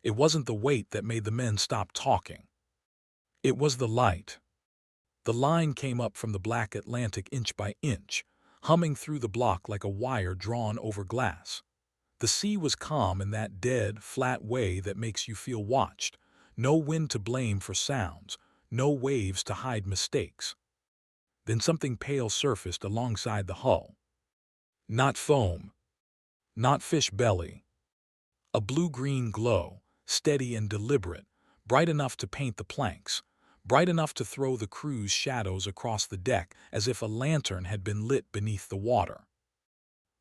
It wasn't the weight that made the men stop talking. It was the light. The line came up from the black Atlantic inch by inch, humming through the block like a wire drawn over glass. The sea was calm in that dead, flat way that makes you feel watched. No wind to blame for sounds, no waves to hide mistakes. Then something pale surfaced alongside the hull. Not foam, not fish belly. A blue-green glow, steady and deliberate, bright enough to paint the planks, bright enough to throw the crew's shadows across the deck as if a lantern had been lit beneath the water.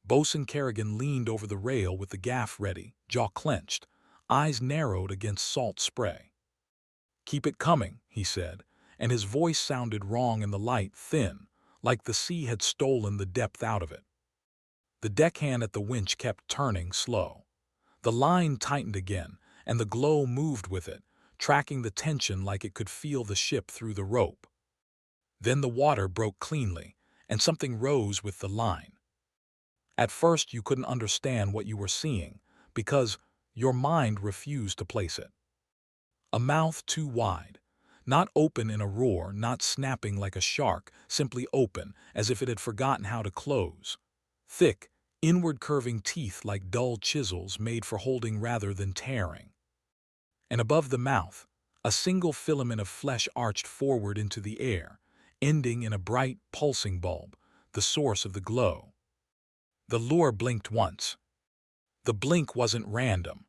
Bosun Kerrigan leaned over the rail with the gaff ready, jaw clenched, eyes narrowed against salt spray. "Keep it coming," he said, and his voice sounded wrong in the light, thin, like the sea had stolen the depth out of it. The deckhand at the winch kept turning slow. The line tightened again, and the glow moved with it, tracking the tension like it could feel the ship through the rope. Then the water broke cleanly, and something rose with the line. At first you couldn't understand what you were seeing, because your mind refused to place it. A mouth too wide, not open in a roar, not snapping like a shark, simply open, as if it had forgotten how to close. Thick, inward-curving teeth like dull chisels made for holding rather than tearing. And above the mouth, a single filament of flesh arched forward into the air, ending in a bright, pulsing bulb, the source of the glow. The lure blinked once. The blink wasn't random.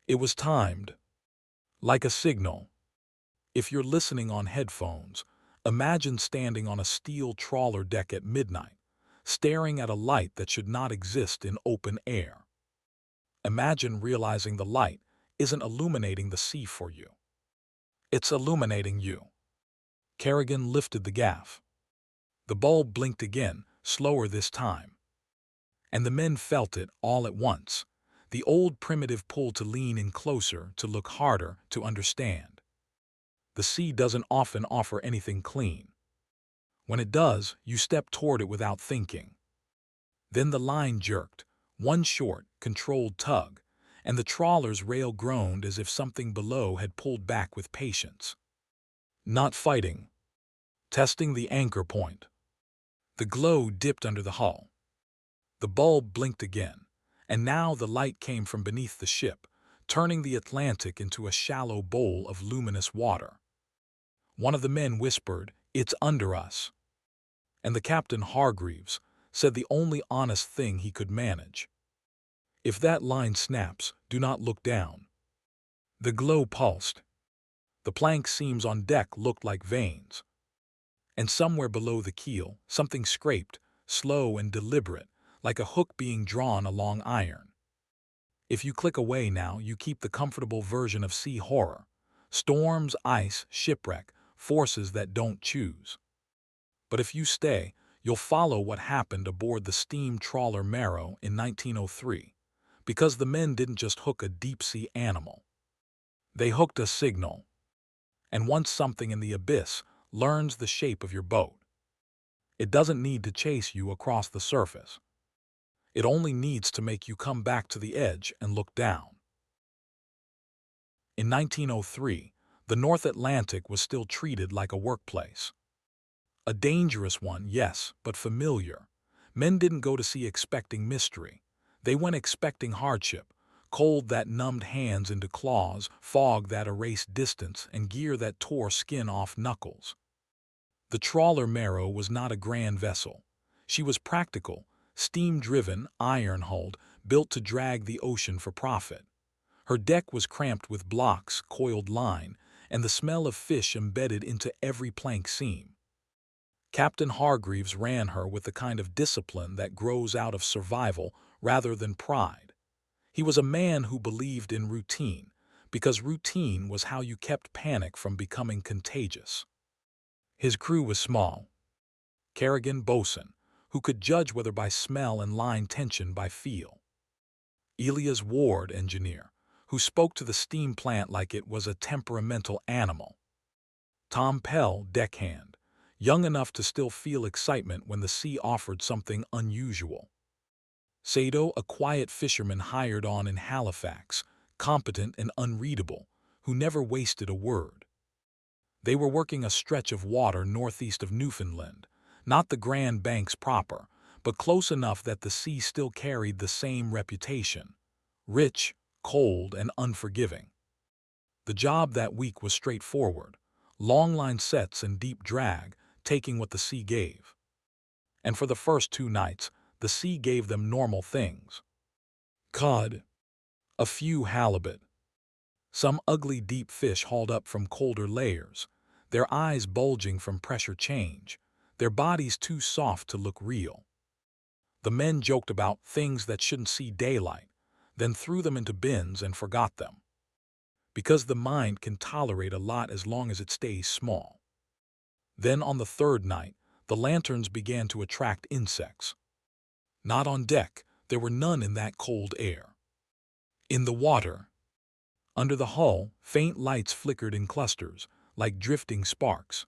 It was timed. Like a signal. If you're listening on headphones, imagine standing on a steel trawler deck at midnight, staring at a light that should not exist in open air. Imagine realizing the light isn't illuminating the sea for you. It's illuminating you. Kerrigan lifted the gaff. The bulb blinked again, slower this time. And the men felt it all at once, the old primitive pull to lean in closer, to look harder, to understand. The sea doesn't often offer anything clean. When it does, you step toward it without thinking. Then the line jerked, one short, controlled tug, and the trawler's rail groaned as if something below had pulled back with patience. Not fighting. Testing the anchor point. The glow dipped under the hull. The bulb blinked again, and now the light came from beneath the ship, turning the Atlantic into a shallow bowl of luminous water. One of the men whispered, "It's under us." And the Captain Hargreaves said the only honest thing he could manage. "If that line snaps, do not look down." The glow pulsed. The plank seams on deck looked like veins. And somewhere below the keel, something scraped, slow and deliberate, like a hook being drawn along iron. If you click away now, you keep the comfortable version of sea horror. Storms, ice, shipwreck, forces that don't choose. But if you stay, you'll follow what happened aboard the steam trawler Marrow in 1903, because the men didn't just hook a deep-sea animal. They hooked a signal. And once something in the abyss learns the shape of your boat, it doesn't need to chase you across the surface. It only needs to make you come back to the edge and look down. In 1903, the North Atlantic was still treated like a workplace. A dangerous one, yes, but familiar. Men didn't go to sea expecting mystery. They went expecting hardship, cold that numbed hands into claws, fog that erased distance, and gear that tore skin off knuckles. The trawler Marrow was not a grand vessel. She was practical, steam-driven, iron-hulled, built to drag the ocean for profit. Her deck was cramped with blocks, coiled line, and the smell of fish embedded into every plank seam. Captain Hargreaves ran her with the kind of discipline that grows out of survival rather than pride. He was a man who believed in routine, because routine was how you kept panic from becoming contagious. His crew was small. Kerrigan, bosun, who could judge whether by smell and line tension by feel. Elias Ward, engineer, who spoke to the steam plant like it was a temperamental animal. Tom Pell, deckhand, young enough to still feel excitement when the sea offered something unusual. Sado, a quiet fisherman hired on in Halifax, competent and unreadable, who never wasted a word. They were working a stretch of water northeast of Newfoundland, not the Grand Banks proper, but close enough that the sea still carried the same reputation: rich, cold, and unforgiving. The job that week was straightforward: long line sets and deep drag, taking what the sea gave. And for the first 2 nights, the sea gave them normal things: cod, a few halibut, some ugly deep fish hauled up from colder layers, their eyes bulging from pressure change, their bodies too soft to look real. The men joked about things that shouldn't see daylight, then threw them into bins and forgot them. Because the mind can tolerate a lot as long as it stays small. Then on the 3rd night, the lanterns began to attract insects. Not on deck, there were none in that cold air. In the water, under the hull, faint lights flickered in clusters, like drifting sparks.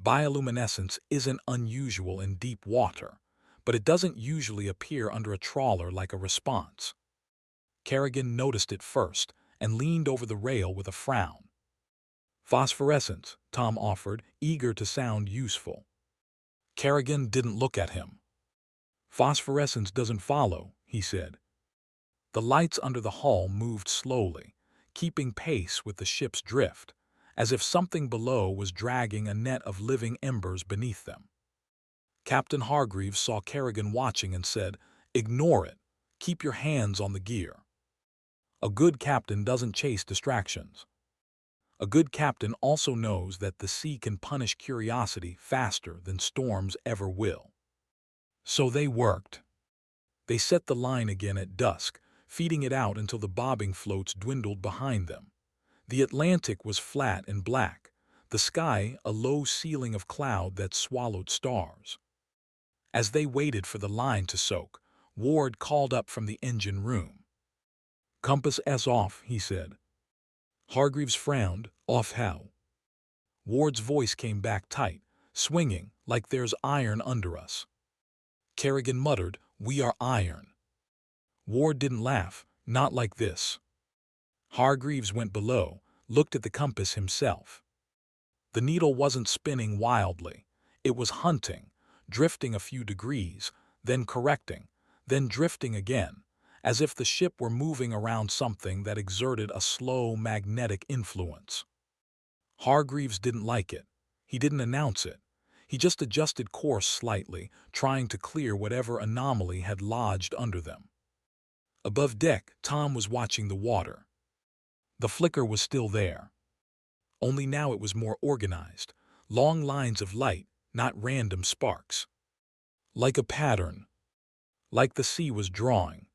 Bioluminescence isn't unusual in deep water, but it doesn't usually appear under a trawler like a response. Kerrigan noticed it first and leaned over the rail with a frown. "Phosphorescence," Tom offered, eager to sound useful. Kerrigan didn't look at him. "Phosphorescence doesn't follow," he said. The lights under the hull moved slowly, keeping pace with the ship's drift, as if something below was dragging a net of living embers beneath them. Captain Hargreaves saw Kerrigan watching and said, "Ignore it. Keep your hands on the gear." A good captain doesn't chase distractions. A good captain also knows that the sea can punish curiosity faster than storms ever will. So they worked. They set the line again at dusk, feeding it out until the bobbing floats dwindled behind them. The Atlantic was flat and black, the sky a low ceiling of cloud that swallowed stars. As they waited for the line to soak, Ward called up from the engine room. "Compass S off," he said. Hargreaves frowned. "Off how?" Ward's voice came back tight, swinging, like there's iron under us. Kerrigan muttered, "We are iron." Ward didn't laugh, not like this. Hargreaves went below, looked at the compass himself. The needle wasn't spinning wildly. It was hunting, drifting a few degrees, then correcting, then drifting again, as if the ship were moving around something that exerted a slow magnetic influence. Hargreaves didn't like it. He didn't announce it. He just adjusted course slightly, trying to clear whatever anomaly had lodged under them. Above deck, Tom was watching the water. The flicker was still there. Only now it was more organized, long lines of light, not random sparks. Like a pattern. Like the sea was drawing.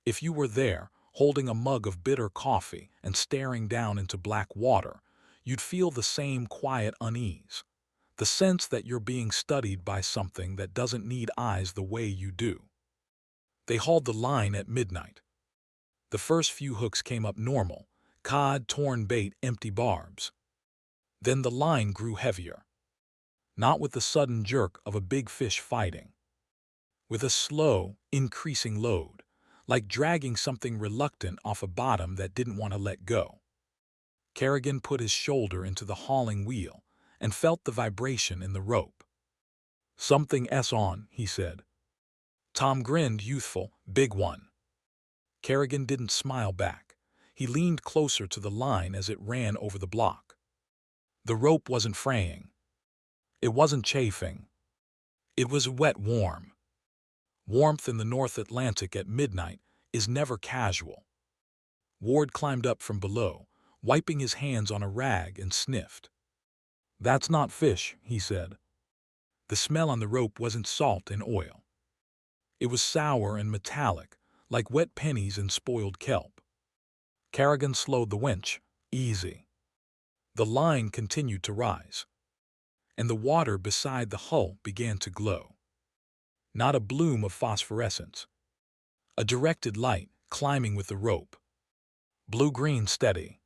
If you were there, holding a mug of bitter coffee and staring down into black water, you'd feel the same quiet unease, the sense that you're being studied by something that doesn't need eyes the way you do. They hauled the line at midnight. The first few hooks came up normal, cod, torn bait, empty barbs. Then the line grew heavier. Not with the sudden jerk of a big fish fighting. With a slow, increasing load, like dragging something reluctant off a bottom that didn't want to let go. Kerrigan put his shoulder into the hauling wheel and felt the vibration in the rope. "Something S on," he said. Tom grinned, youthful, "Big one." Kerrigan didn't smile back. He leaned closer to the line as it ran over the block. The rope wasn't fraying. It wasn't chafing. It was wet warm. Warmth in the North Atlantic at midnight is never casual. Ward climbed up from below, wiping his hands on a rag, and sniffed. "That's not fish," he said. The smell on the rope wasn't salt and oil. It was sour and metallic, like wet pennies and spoiled kelp. Kerrigan slowed the winch. "Easy." The line continued to rise, and the water beside the hull began to glow. Not a bloom of phosphorescence. A directed light, climbing with the rope. Blue-green steady.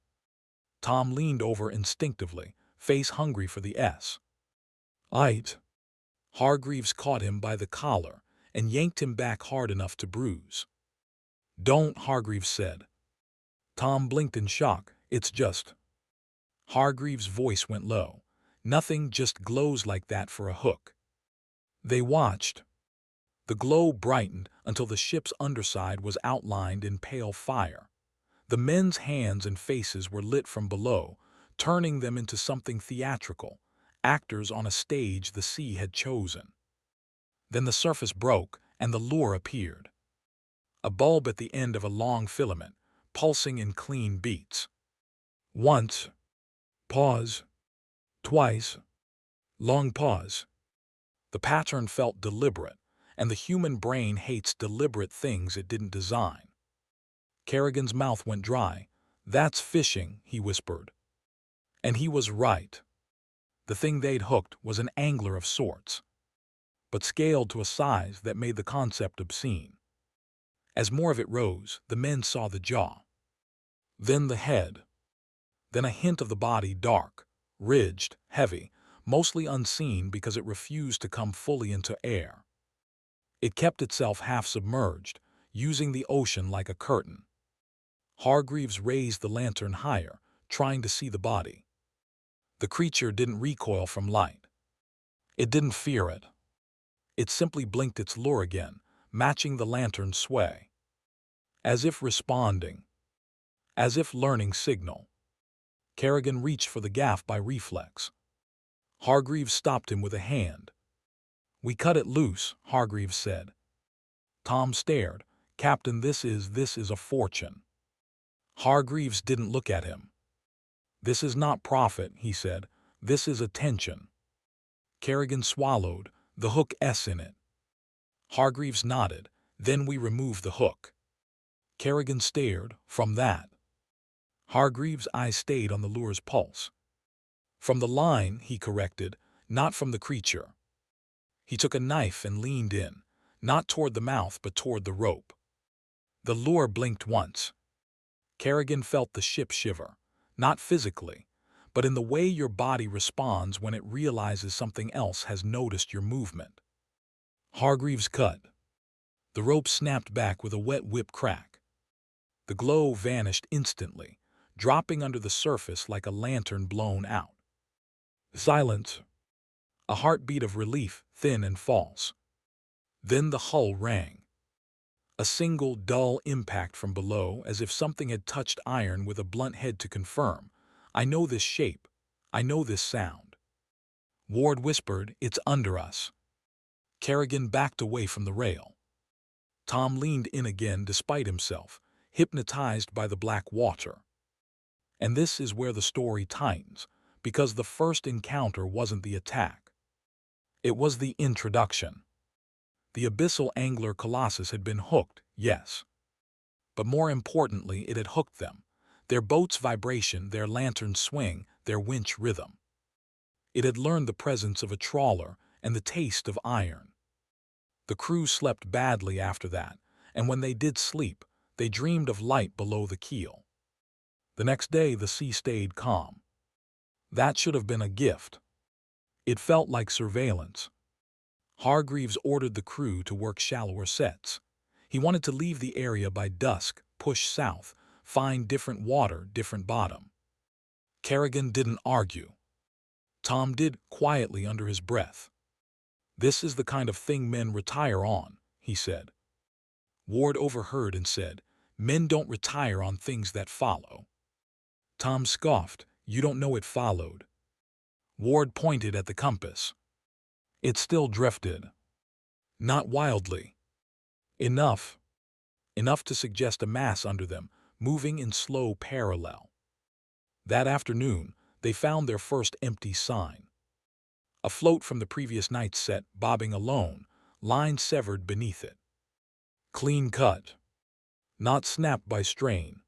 Tom leaned over instinctively, face hungry for the S. "Aight." Hargreaves caught him by the collar and yanked him back hard enough to bruise. "Don't," Hargreaves said. Tom blinked in shock. It's just... Hargreaves' voice went low. Nothing just glows like that for a hook. They watched. The glow brightened until the ship's underside was outlined in pale fire. The men's hands and faces were lit from below, turning them into something theatrical, actors on a stage the sea had chosen. Then the surface broke and the lure appeared. A bulb at the end of a long filament, pulsing in clean beats. Once. Pause. Twice. Long pause. The pattern felt deliberate, and the human brain hates deliberate things it didn't design. Kerrigan's mouth went dry. "That's fishing," he whispered. And he was right. The thing they'd hooked was an angler of sorts, but scaled to a size that made the concept obscene. As more of it rose, the men saw the jaw. Then the head. Then a hint of the body, dark, ridged, heavy, mostly unseen because it refused to come fully into air. It kept itself half submerged, using the ocean like a curtain. Hargreaves raised the lantern higher, trying to see the body. The creature didn't recoil from light. It didn't fear it. It simply blinked its lure again, matching the lantern's sway. As if responding. As if learning signal. Kerrigan reached for the gaff by reflex. Hargreaves stopped him with a hand. "We cut it loose," Hargreaves said. Tom stared. "Captain, this is a fortune." Hargreaves didn't look at him. "This is not profit," he said. "This is attention." Kerrigan swallowed, "The hook S in it." Hargreaves nodded. "Then we remove the hook." Kerrigan stared. "From that?" Hargreaves' eyes stayed on the lure's pulse. "From the line," he corrected, "not from the creature." He took a knife and leaned in, not toward the mouth but toward the rope. The lure blinked once. Kerrigan felt the ship shiver, not physically, but in the way your body responds when it realizes something else has noticed your movement. Hargreaves cut. The rope snapped back with a wet whip crack. The glow vanished instantly, dropping under the surface like a lantern blown out. Silence. A heartbeat of relief, thin and false. Then the hull rang. A single dull impact from below, as if something had touched iron with a blunt head to confirm. "I know this shape. I know this sound." Ward whispered, "It's under us." Kerrigan backed away from the rail. Tom leaned in again despite himself, hypnotized by the black water. And this is where the story tightens, because the first encounter wasn't the attack. It was the introduction. The abyssal angler colossus had been hooked, yes. But more importantly, it had hooked them. Their boat's vibration, their lantern's swing, their winch rhythm. It had learned the presence of a trawler and the taste of iron. The crew slept badly after that, and when they did sleep, they dreamed of light below the keel. The next day, the sea stayed calm. That should have been a gift. It felt like surveillance. Hargreaves ordered the crew to work shallower sets. He wanted to leave the area by dusk, push south, find different water, different bottom. Kerrigan didn't argue. Tom did, quietly under his breath. "This is the kind of thing men retire on," he said. Ward overheard and said, "Men don't retire on things that follow." Tom scoffed, "You don't know it followed." Ward pointed at the compass. It still drifted. Not wildly. Enough to suggest a mass under them, moving in slow parallel. That afternoon, they found their first empty sign. A float from the previous night's set, bobbing alone, line severed beneath it. Clean cut. Not snapped by strain.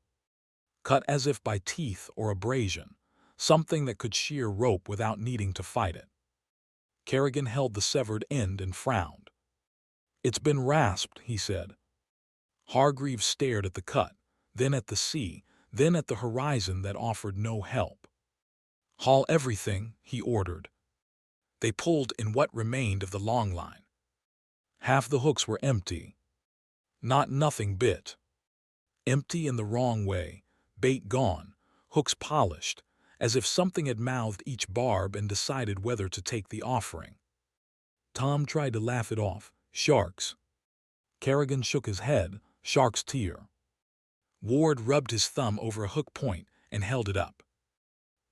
Cut as if by teeth or abrasion, something that could shear rope without needing to fight it. Kerrigan held the severed end and frowned. "It's been rasped," he said. Hargreaves stared at the cut, then at the sea, then at the horizon that offered no help. "Haul everything," he ordered. They pulled in what remained of the long line. Half the hooks were empty. Not nothing bit. Empty in the wrong way, bait gone, hooks polished, as if something had mouthed each barb and decided whether to take the offering. Tom tried to laugh it off. Sharks. Kerrigan shook his head. Shark's tear. Ward rubbed his thumb over a hook point and held it up.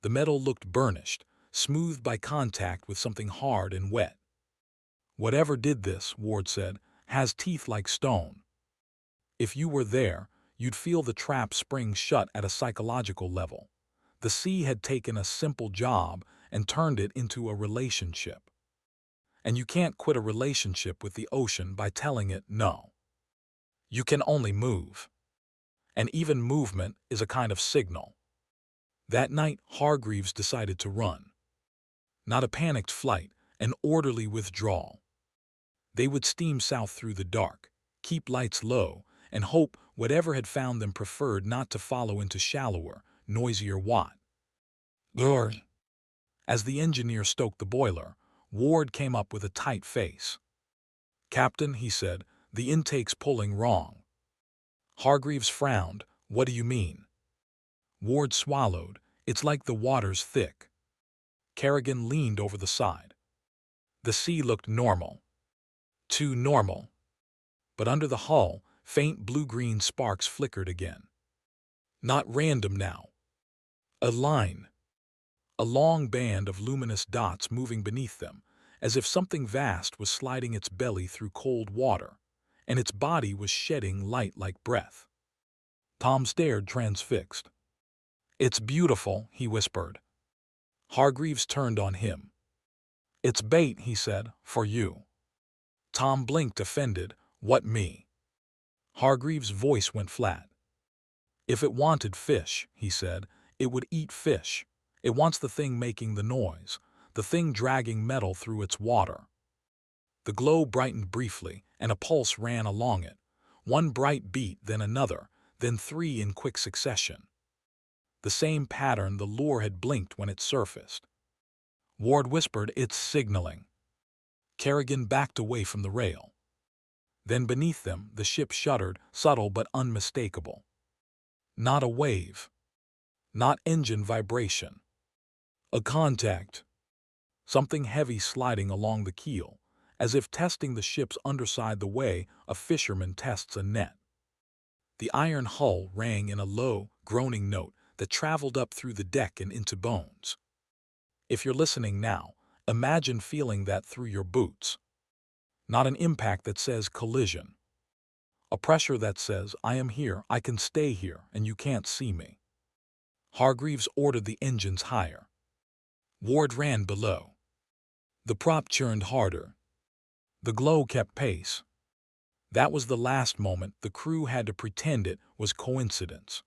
The metal looked burnished, smoothed by contact with something hard and wet. Whatever did this, Ward said, has teeth like stone. If you were there, you'd feel the trap spring shut at a psychological level. The sea had taken a simple job and turned it into a relationship. And you can't quit a relationship with the ocean by telling it no. You can only move. And even movement is a kind of signal. That night, Hargreaves decided to run. Not a panicked flight, an orderly withdrawal. They would steam south through the dark, keep lights low, and hope whatever had found them preferred not to follow into shallower, noisier water. Gore. As the engineer stoked the boiler, Ward came up with a tight face. "Captain," he said, "the intake's pulling wrong." Hargreaves frowned. "What do you mean?" Ward swallowed. "It's like the water's thick." Kerrigan leaned over the side. The sea looked normal. Too normal. But under the hull, faint blue-green sparks flickered again. Not random now. A line. A long band of luminous dots moving beneath them, as if something vast was sliding its belly through cold water, and its body was shedding light like breath. Tom stared transfixed. "It's beautiful," he whispered. Hargreaves turned on him. "It's bait," he said, "for you." Tom blinked, offended. "What, me?" Hargreaves' voice went flat. "If it wanted fish," he said, "it would eat fish. It wants the thing making the noise, the thing dragging metal through its water." The glow brightened briefly, and a pulse ran along it. One bright beat, then another, then three in quick succession. The same pattern the lure had blinked when it surfaced. Ward whispered, "It's signaling." Kerrigan backed away from the rail. Then beneath them, the ship shuddered, subtle but unmistakable. Not a wave. Not engine vibration. A contact. Something heavy sliding along the keel, as if testing the ship's underside the way a fisherman tests a net. The iron hull rang in a low, groaning note that traveled up through the deck and into bones. If you're listening now, imagine feeling that through your boots. Not an impact that says collision. A pressure that says, "I am here, I can stay here, and you can't see me." Hargreaves ordered the engines higher. Ward ran below. The prop churned harder. The glow kept pace. That was the last moment the crew had to pretend it was coincidence.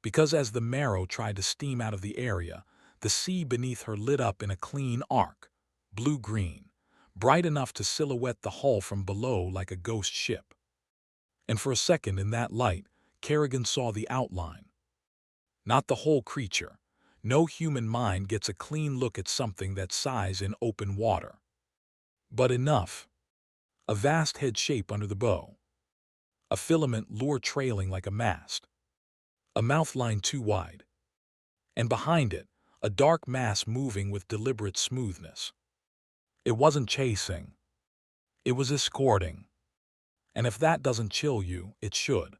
Because as the Marrow tried to steam out of the area, the sea beneath her lit up in a clean arc, blue-green, bright enough to silhouette the hull from below like a ghost ship. And for a second in that light, Kerrigan saw the outline. Not the whole creature. No human mind gets a clean look at something that size in open water. But enough. A vast head shape under the bow. A filament lure trailing like a mast. A mouth line too wide. And behind it, a dark mass moving with deliberate smoothness. It wasn't chasing. It was escorting. And if that doesn't chill you, it should,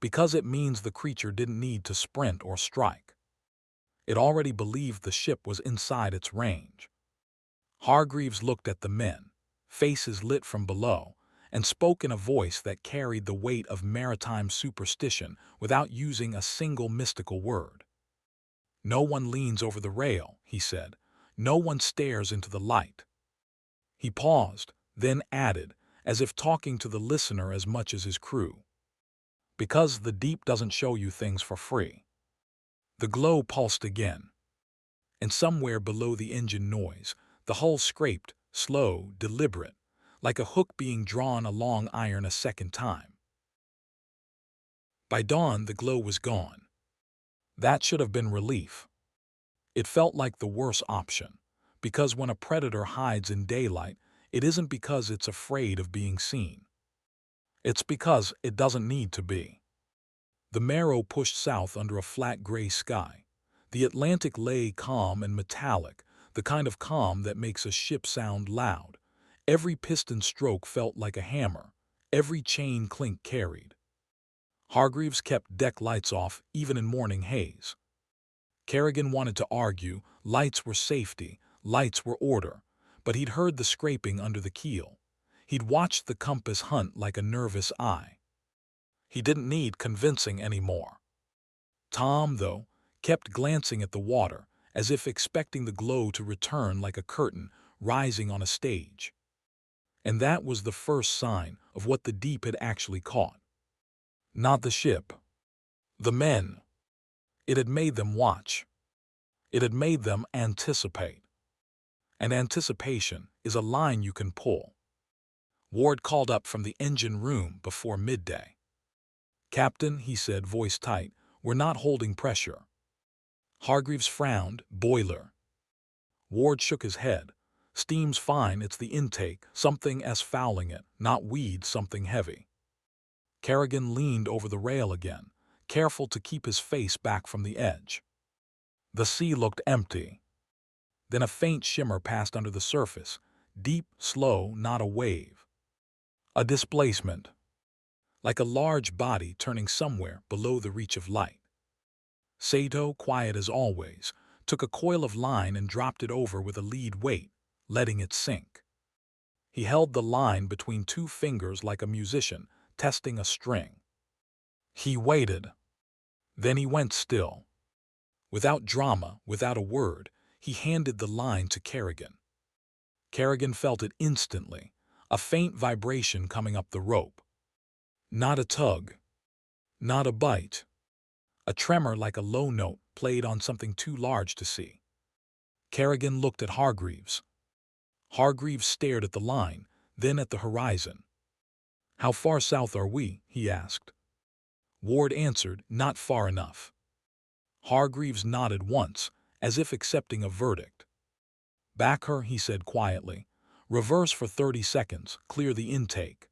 because it means the creature didn't need to sprint or strike. It already believed the ship was inside its range. Hargreaves looked at the men, faces lit from below, and spoke in a voice that carried the weight of maritime superstition without using a single mystical word. "No one leans over the rail," he said. "No one stares into the light." He paused, then added, as if talking to the listener as much as his crew. "Because the deep doesn't show you things for free." The glow pulsed again. And somewhere below the engine noise, the hull scraped, slow, deliberate, like a hook being drawn along iron a second time. By dawn, the glow was gone. That should have been relief. It felt like the worst option, because when a predator hides in daylight, it isn't because it's afraid of being seen. It's because it doesn't need to be. The Marrow pushed south under a flat gray sky. The Atlantic lay calm and metallic, the kind of calm that makes a ship sound loud. Every piston stroke felt like a hammer, every chain clink carried. Hargreaves kept deck lights off, even in morning haze. Kerrigan wanted to argue, lights were safety, lights were order, but he'd heard the scraping under the keel. He'd watched the compass hunt like a nervous eye. He didn't need convincing anymore. Tom, though, kept glancing at the water, as if expecting the glow to return like a curtain rising on a stage. And that was the first sign of what the deep had actually caught. Not the ship. The men. It had made them watch. It had made them anticipate. And anticipation is a line you can pull. Ward called up from the engine room before midday. "Captain," he said, voice tight, "we're not holding pressure." Hargreaves frowned. "Boiler." Ward shook his head. "Steam's fine, it's the intake, something s fouling it, not weed, something heavy." Kerrigan leaned over the rail again, careful to keep his face back from the edge. The sea looked empty. Then a faint shimmer passed under the surface, deep, slow, not a wave. A displacement. Like a large body turning somewhere below the reach of light. Sato, quiet as always, took a coil of line and dropped it over with a lead weight, letting it sink. He held the line between two fingers like a musician, testing a string. He waited. Then he went still. Without drama, without a word, he handed the line to Kerrigan. Kerrigan felt it instantly, a faint vibration coming up the rope. Not a tug. Not a bite. A tremor like a low note played on something too large to see. Kerrigan looked at Hargreaves. Hargreaves stared at the line, then at the horizon. "How far south are we?" he asked. Ward answered, "Not far enough." Hargreaves nodded once, as if accepting a verdict. "Back her," he said quietly. "Reverse for 30 seconds, clear the intake."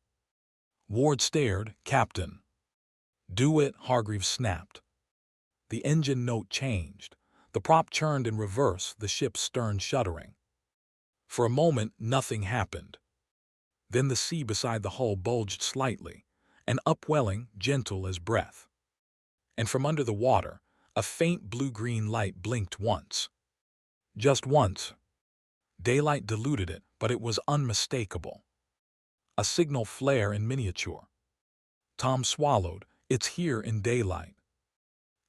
Ward stared. "Captain." "Do it," Hargreaves snapped. The engine note changed. The prop churned in reverse, the ship's stern shuddering. For a moment, nothing happened. Then the sea beside the hull bulged slightly, an upwelling, gentle as breath. And from under the water, a faint blue-green light blinked once. Just once. Daylight diluted it, but it was unmistakable. A signal flare in miniature. Tom swallowed. "It's here in daylight."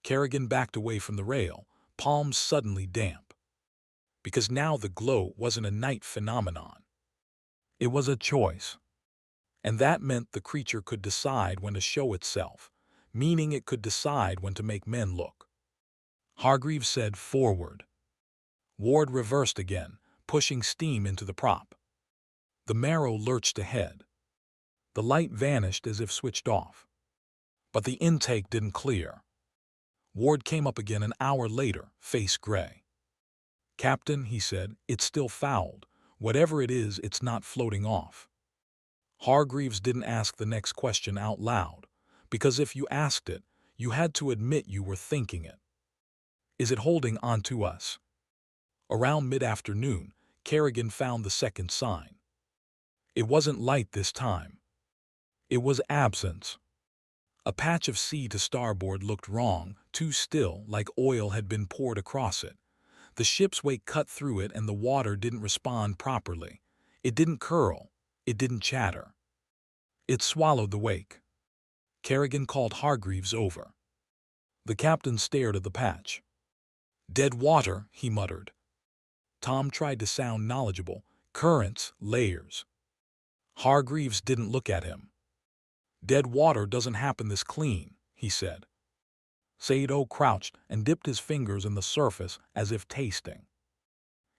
Kerrigan backed away from the rail, palms suddenly damp. Because now the glow wasn't a night phenomenon. It was a choice. And that meant the creature could decide when to show itself, meaning it could decide when to make men look. Hargreaves said, "Forward." Ward reversed again, pushing steam into the prop. The Marrow lurched ahead. The light vanished as if switched off. But the intake didn't clear. Ward came up again an hour later, face gray. "Captain," he said, "it's still fouled. Whatever it is, it's not floating off." Hargreaves didn't ask the next question out loud, because if you asked it, you had to admit you were thinking it. "Is it holding on to us?" Around mid-afternoon, Kerrigan found the second sign. It wasn't light this time. It was absence. A patch of sea to starboard looked wrong, too still, like oil had been poured across it. The ship's wake cut through it and the water didn't respond properly. It didn't curl. It didn't chatter. It swallowed the wake. Kerrigan called Hargreaves over. The captain stared at the patch. "Dead water," he muttered. Tom tried to sound knowledgeable. "Currents, layers." Hargreaves didn't look at him. "Dead water doesn't happen this clean," he said. Sato crouched and dipped his fingers in the surface as if tasting.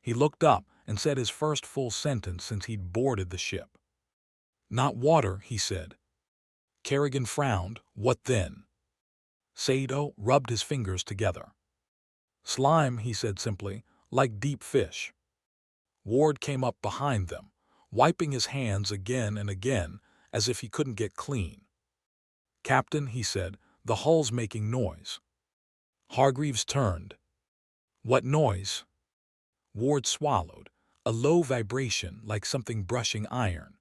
He looked up and said his first full sentence since he'd boarded the ship. "Not water," he said. Kerrigan frowned. "What then?" Sato rubbed his fingers together. "Slime," he said simply, "like deep fish." Ward came up behind them, wiping his hands again and again as if he couldn't get clean. "Captain," he said, The hull's making noise. Hargreaves turned. What noise? Ward swallowed, a low vibration like something brushing iron.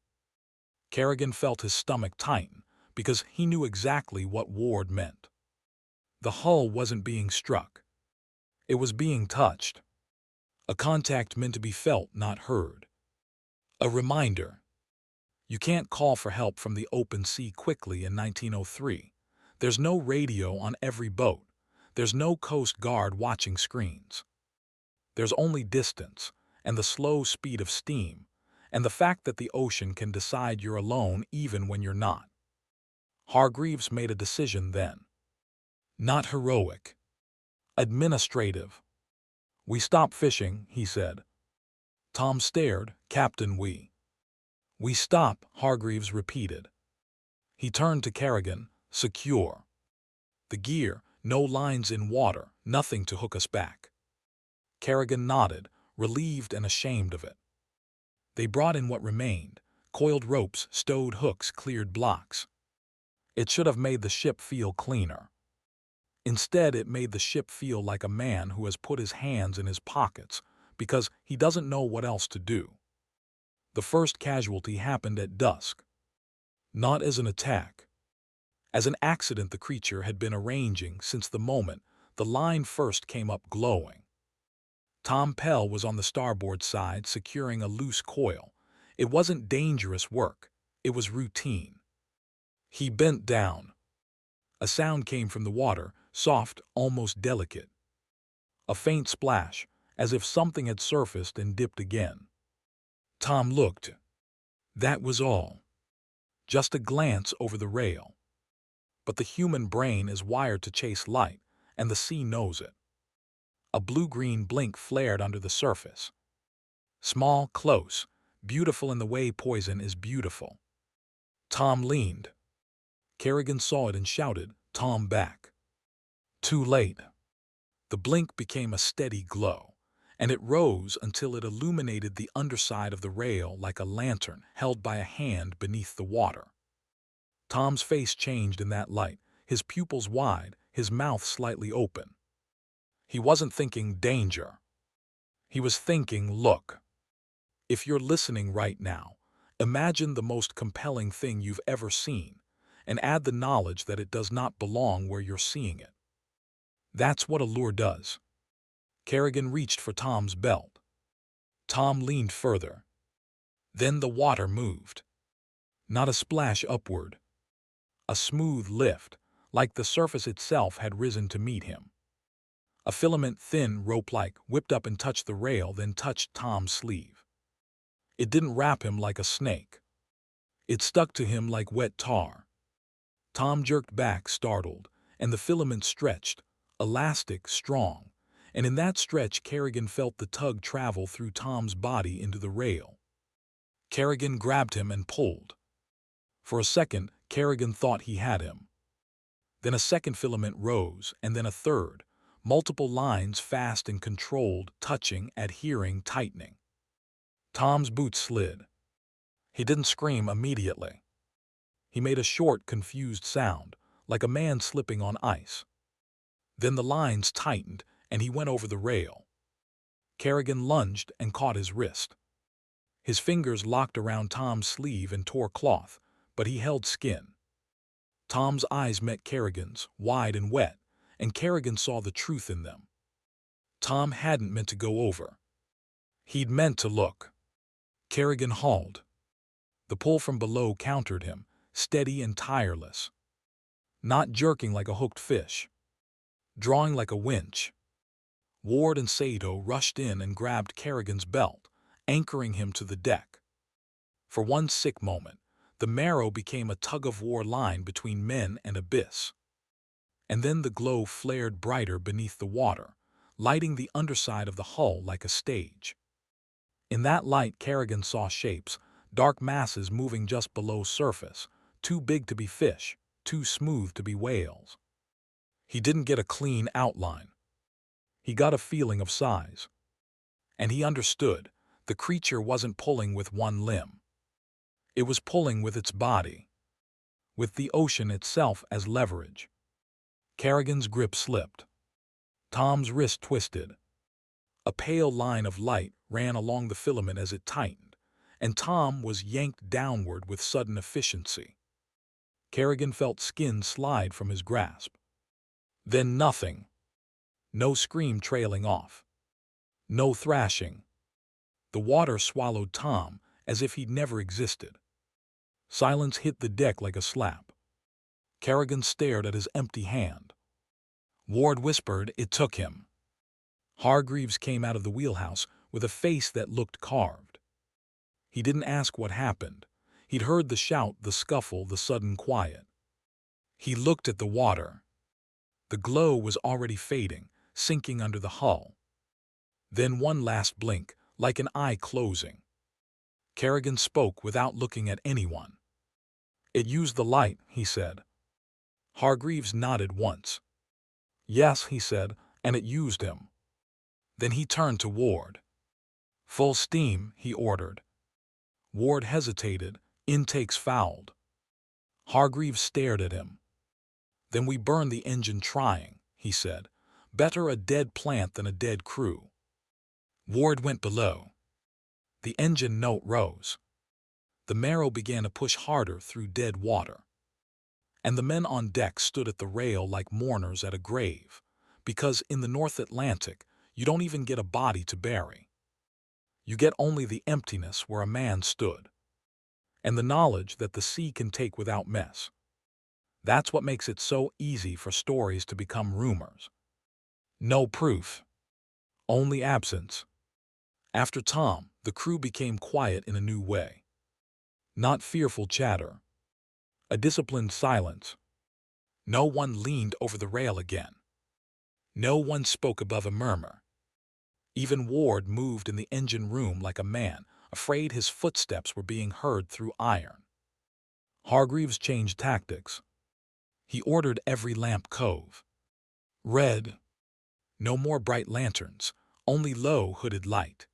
Kerrigan felt his stomach tighten because he knew exactly what Ward meant. The hull wasn't being struck. It was being touched. A contact meant to be felt, not heard. A reminder. You can't call for help from the open sea quickly in 1903. There's no radio on every boat. There's no Coast Guard watching screens. There's only distance, and the slow speed of steam, and the fact that the ocean can decide you're alone even when you're not. Hargreaves made a decision then. Not heroic. Administrative. We stop fishing, he said. Tom stared. Captain, we stop, Hargreaves repeated. He turned to Kerrigan. Secure. The gear, no lines in water, nothing to hook us back. Kerrigan nodded, relieved and ashamed of it. They brought in what remained, coiled ropes, stowed hooks, cleared blocks. It should have made the ship feel cleaner. Instead, it made the ship feel like a man who has put his hands in his pockets because he doesn't know what else to do. The first casualty happened at dusk. Not as an attack. As an accident the creature had been arranging since the moment the line first came up glowing. Tom Pell was on the starboard side securing a loose coil. It wasn't dangerous work. It was routine. He bent down. A sound came from the water, soft, almost delicate. A faint splash, as if something had surfaced and dipped again. Tom looked. That was all. Just a glance over the rail. But the human brain is wired to chase light, and the sea knows it. A blue-green blink flared under the surface. Small, close, beautiful in the way poison is beautiful. Tom leaned. Kerrigan saw it and shouted, Tom, back. Too late. The blink became a steady glow, and it rose until it illuminated the underside of the rail like a lantern held by a hand beneath the water. Tom's face changed in that light, his pupils wide, his mouth slightly open. He wasn't thinking danger. He was thinking, look. If you're listening right now, imagine the most compelling thing you've ever seen, and add the knowledge that it does not belong where you're seeing it. That's what a lure does. Kerrigan reached for Tom's belt. Tom leaned further. Then the water moved. Not a splash upward. A smooth lift, like the surface itself had risen to meet him. A filament, thin, rope-like, whipped up and touched the rail, then touched Tom's sleeve. It didn't wrap him like a snake. It stuck to him like wet tar. Tom jerked back, startled, and the filament stretched, elastic, strong, and in that stretch Kerrigan felt the tug travel through Tom's body into the rail. Kerrigan grabbed him and pulled. For a second, Kerrigan thought he had him. Then a second filament rose, and then a third, multiple lines fast and controlled, touching, adhering, tightening. Tom's boots slid. He didn't scream immediately. He made a short, confused sound, like a man slipping on ice. Then the lines tightened, and he went over the rail. Kerrigan lunged and caught his wrist. His fingers locked around Tom's sleeve and tore cloth, but he held skin. Tom's eyes met Kerrigan's, wide and wet, and Kerrigan saw the truth in them. Tom hadn't meant to go over. He'd meant to look. Kerrigan hauled. The pull from below countered him, steady and tireless. Not jerking like a hooked fish. Drawing like a winch. Ward and Sato rushed in and grabbed Kerrigan's belt, anchoring him to the deck. For one sick moment, the marrow became a tug-of-war line between men and abyss. And then the glow flared brighter beneath the water, lighting the underside of the hull like a stage. In that light Kerrigan saw shapes, dark masses moving just below surface, too big to be fish, too smooth to be whales. He didn't get a clean outline. He got a feeling of size. And he understood, the creature wasn't pulling with one limb. It was pulling with its body, with the ocean itself as leverage. Kerrigan's grip slipped. Tom's wrist twisted. A pale line of light ran along the filament as it tightened, and Tom was yanked downward with sudden efficiency. Kerrigan felt skin slide from his grasp. Then nothing. No scream trailing off. No thrashing. The water swallowed Tom as if he'd never existed. Silence hit the deck like a slap. Kerrigan stared at his empty hand. Ward whispered it took him. Hargreaves came out of the wheelhouse with a face that looked carved. He didn't ask what happened. He'd heard the shout, the scuffle, the sudden quiet. He looked at the water. The glow was already fading, sinking under the hull. Then one last blink, like an eye closing. Kerrigan spoke without looking at anyone. "It used the light," he said. Hargreaves nodded once. "Yes," he said, "and it used him." Then he turned to Ward. "Full steam," he ordered. Ward hesitated. "Intakes fouled." Hargreaves stared at him. "Then we burn the engine trying," he said. "Better a dead plant than a dead crew." Ward went below. The engine note rose. The marrow began to push harder through dead water. And the men on deck stood at the rail like mourners at a grave, because in the North Atlantic, you don't even get a body to bury. You get only the emptiness where a man stood, and the knowledge that the sea can take without mess. That's what makes it so easy for stories to become rumors. No proof, only absence. After Tom, the crew became quiet in a new way. Not fearful chatter. A disciplined silence. No one leaned over the rail again. No one spoke above a murmur. Even Ward moved in the engine room like a man, afraid his footsteps were being heard through iron. Hargreaves changed tactics. He ordered every lamp cove red. No more bright lanterns, only low hooded light.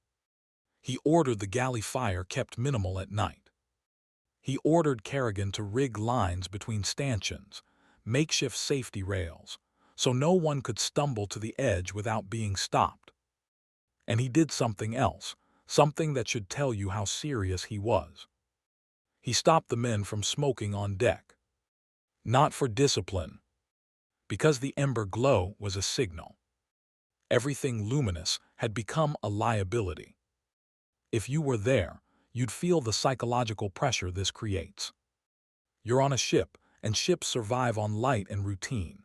He ordered the galley fire kept minimal at night. He ordered Kerrigan to rig lines between stanchions, makeshift safety rails, so no one could stumble to the edge without being stopped. And he did something else, something that should tell you how serious he was. He stopped the men from smoking on deck. Not for discipline, because the ember glow was a signal. Everything luminous had become a liability. If you were there, you'd feel the psychological pressure this creates. You're on a ship, and ships survive on light and routine.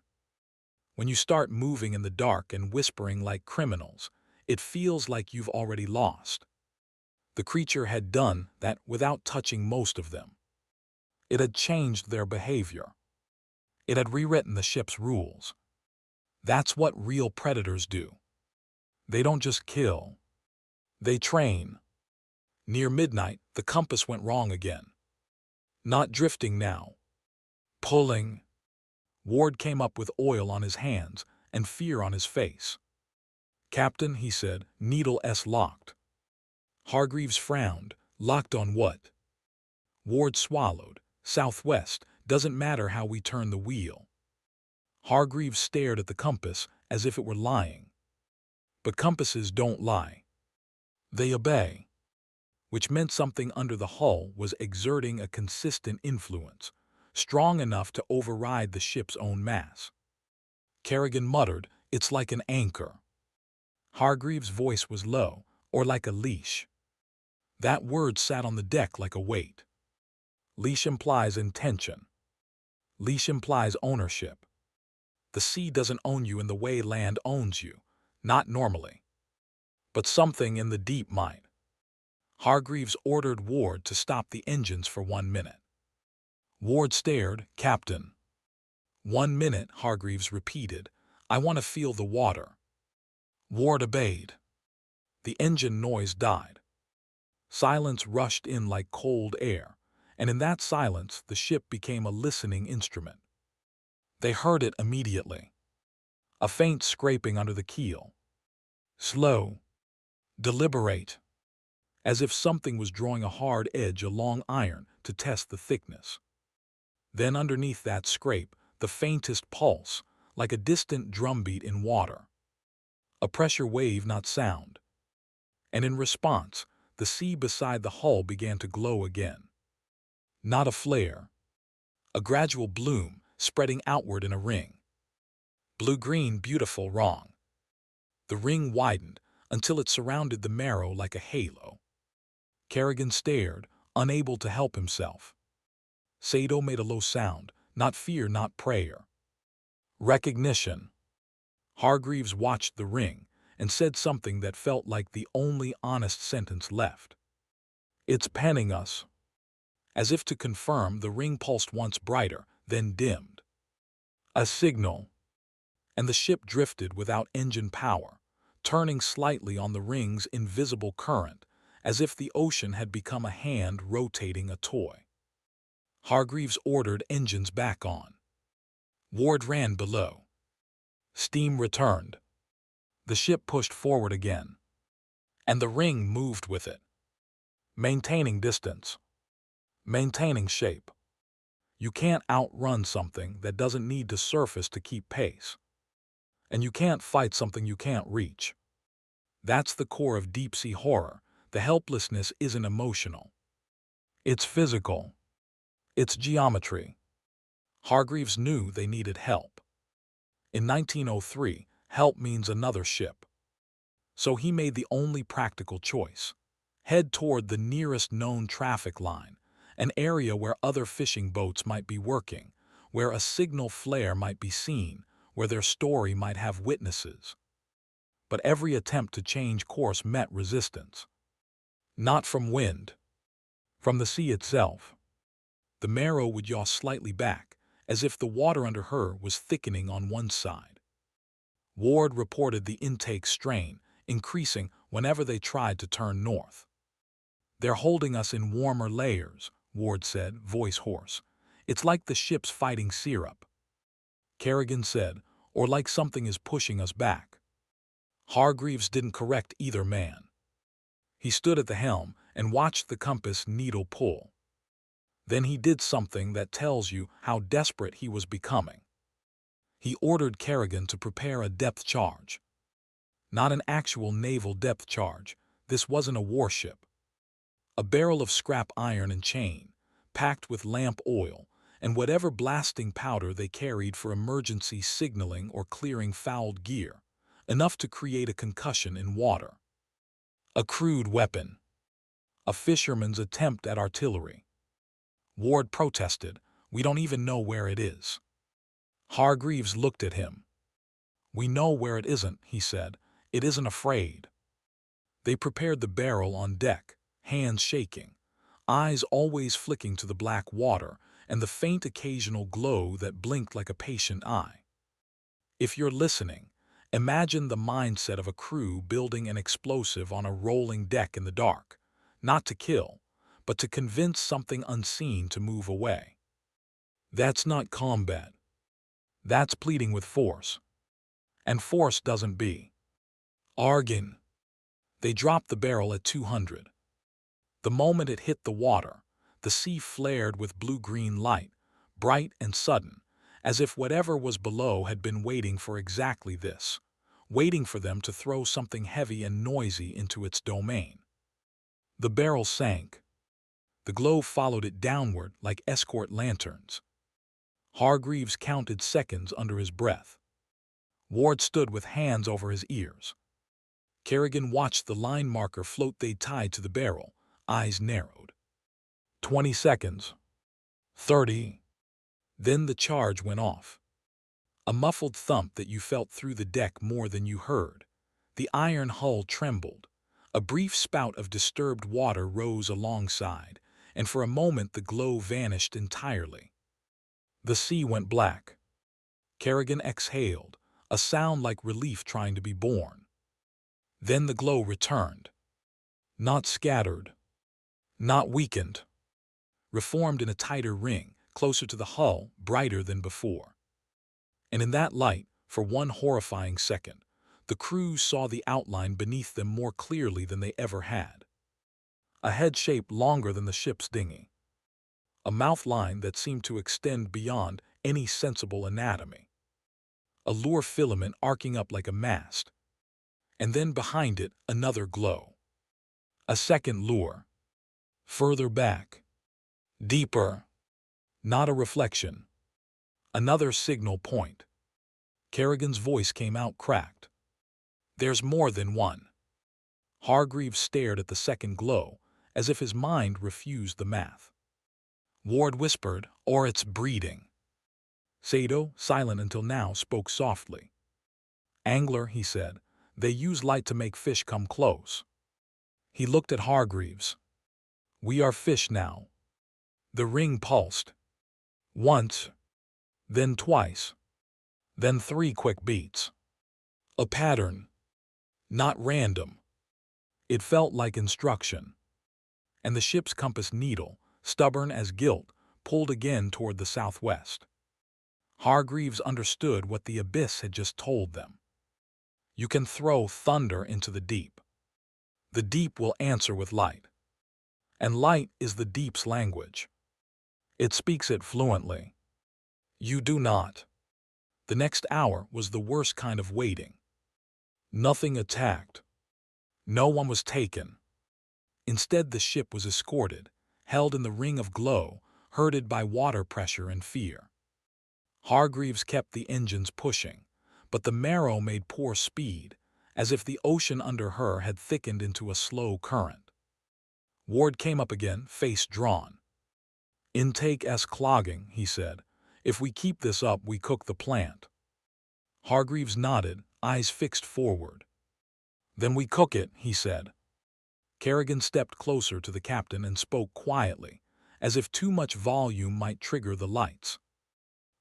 When you start moving in the dark and whispering like criminals, it feels like you've already lost. The creature had done that without touching most of them. It had changed their behavior. It had rewritten the ship's rules. That's what real predators do. They don't just kill. They train. Near midnight, the compass went wrong again. Not drifting now. Pulling. Ward came up with oil on his hands and fear on his face. "Captain," he said, "needle S locked." Hargreaves frowned. "Locked on what?" Ward swallowed. "Southwest. Doesn't matter how we turn the wheel." Hargreaves stared at the compass as if it were lying. But compasses don't lie. They obey. Which meant something under the hull was exerting a consistent influence, strong enough to override the ship's own mass. Kerrigan muttered, "It's like an anchor." Hargreaves' voice was low, or like a leash. That word sat on the deck like a weight. Leash implies intention. Leash implies ownership. The sea doesn't own you in the way land owns you, not normally. But something in the deep might. Hargreaves ordered Ward to stop the engines for 1 minute. Ward stared. "Captain." 1 minute, Hargreaves repeated. "I want to feel the water." Ward obeyed. The engine noise died. Silence rushed in like cold air, and in that silence the ship became a listening instrument. They heard it immediately. A faint scraping under the keel. Slow. Deliberate. As if something was drawing a hard edge along iron to test the thickness. Then underneath that scrape, the faintest pulse, like a distant drumbeat in water. A pressure wave, not sound. And in response, the sea beside the hull began to glow again. Not a flare. A gradual bloom, spreading outward in a ring. Blue-green, beautiful, wrong. The ring widened until it surrounded the marrow like a halo. Kerrigan stared, unable to help himself. Sato made a low sound, not fear, not prayer. Recognition. Hargreaves watched the ring and said something that felt like the only honest sentence left. It's penning us. As if to confirm, the ring pulsed once brighter, then dimmed. A signal. And the ship drifted without engine power, turning slightly on the ring's invisible current, as if the ocean had become a hand rotating a toy. Hargreaves ordered engines back on. Ward ran below. Steam returned. The ship pushed forward again. And the ring moved with it. Maintaining distance. Maintaining shape. You can't outrun something that doesn't need to surface to keep pace. And you can't fight something you can't reach. That's the core of deep-sea horror. The helplessness isn't emotional. It's physical. It's geometry. Hargreaves knew they needed help. In 1903, help means another ship. So he made the only practical choice. Head toward the nearest known traffic line, an area where other fishing boats might be working, where a signal flare might be seen, where their story might have witnesses. But every attempt to change course met resistance. Not from wind. From the sea itself. The marrow would yaw slightly back, as if the water under her was thickening on one side. Ward reported the intake strain, increasing whenever they tried to turn north. They're holding us in warmer layers, Ward said, voice hoarse. It's like the ship's fighting syrup. Kerrigan said, or like something is pushing us back. Hargreaves didn't correct either man. He stood at the helm and watched the compass needle pull. Then he did something that tells you how desperate he was becoming. He ordered Kerrigan to prepare a depth charge. Not an actual naval depth charge. This wasn't a warship. A barrel of scrap iron and chain, packed with lamp oil, and whatever blasting powder they carried for emergency signaling or clearing fouled gear, enough to create a concussion in water. A crude weapon. A fisherman's attempt at artillery. Ward protested, "We don't even know where it is." Hargreaves looked at him. "We know where it isn't," he said. "It isn't afraid." They prepared the barrel on deck, hands shaking, eyes always flicking to the black water and the faint occasional glow that blinked like a patient eye. If you're listening, imagine the mindset of a crew building an explosive on a rolling deck in the dark, not to kill, but to convince something unseen to move away. That's not combat. That's pleading with force. And force doesn't bargain. They dropped the barrel at 200. The moment it hit the water, the sea flared with blue-green light, bright and sudden, as if whatever was below had been waiting for exactly this, waiting for them to throw something heavy and noisy into its domain. The barrel sank. The glow followed it downward like escort lanterns. Hargreaves counted seconds under his breath. Ward stood with hands over his ears. Kerrigan watched the line marker float they'd tied to the barrel, eyes narrowed. 20 seconds. 30. Then the charge went off. A muffled thump that you felt through the deck more than you heard. The iron hull trembled. A brief spout of disturbed water rose alongside, and for a moment the glow vanished entirely. The sea went black. Kerrigan exhaled, a sound like relief trying to be born. Then the glow returned. Not scattered. Not weakened. Reformed in a tighter ring, closer to the hull, brighter than before. And in that light, for one horrifying second, the crew saw the outline beneath them more clearly than they ever had. A head shape longer than the ship's dinghy. A mouth line that seemed to extend beyond any sensible anatomy. a lure filament arcing up like a mast, and then behind it another glow. A second lure. Further back. Deeper. Not a reflection. Another signal point. Kerrigan's voice came out cracked. There's more than one. Hargreaves stared at the second glow, as if his mind refused the math. Ward whispered, or it's breeding. Sato, silent until now, spoke softly. Angler, he said, they use light to make fish come close. He looked at Hargreaves. We are fish now. The ring pulsed. Once. Then twice. Then 3 quick beats. A pattern. Not random. It felt like instruction. And the ship's compass needle, stubborn as guilt, pulled again toward the southwest. Hargreaves understood what the abyss had just told them. You can throw thunder into the deep. The deep will answer with light. And light is the deep's language. It speaks it fluently. You do not. The next hour was the worst kind of waiting. Nothing attacked. No one was taken. Instead, the ship was escorted, held in the ring of glow, herded by water pressure and fear. Hargreaves kept the engines pushing, but the Marrow made poor speed, as if the ocean under her had thickened into a slow current. Ward came up again, face drawn. Intake's clogging, he said. If we keep this up, we cook the plant. Hargreaves nodded, eyes fixed forward. Then we cook it, he said. Kerrigan stepped closer to the captain and spoke quietly, as if too much volume might trigger the lights.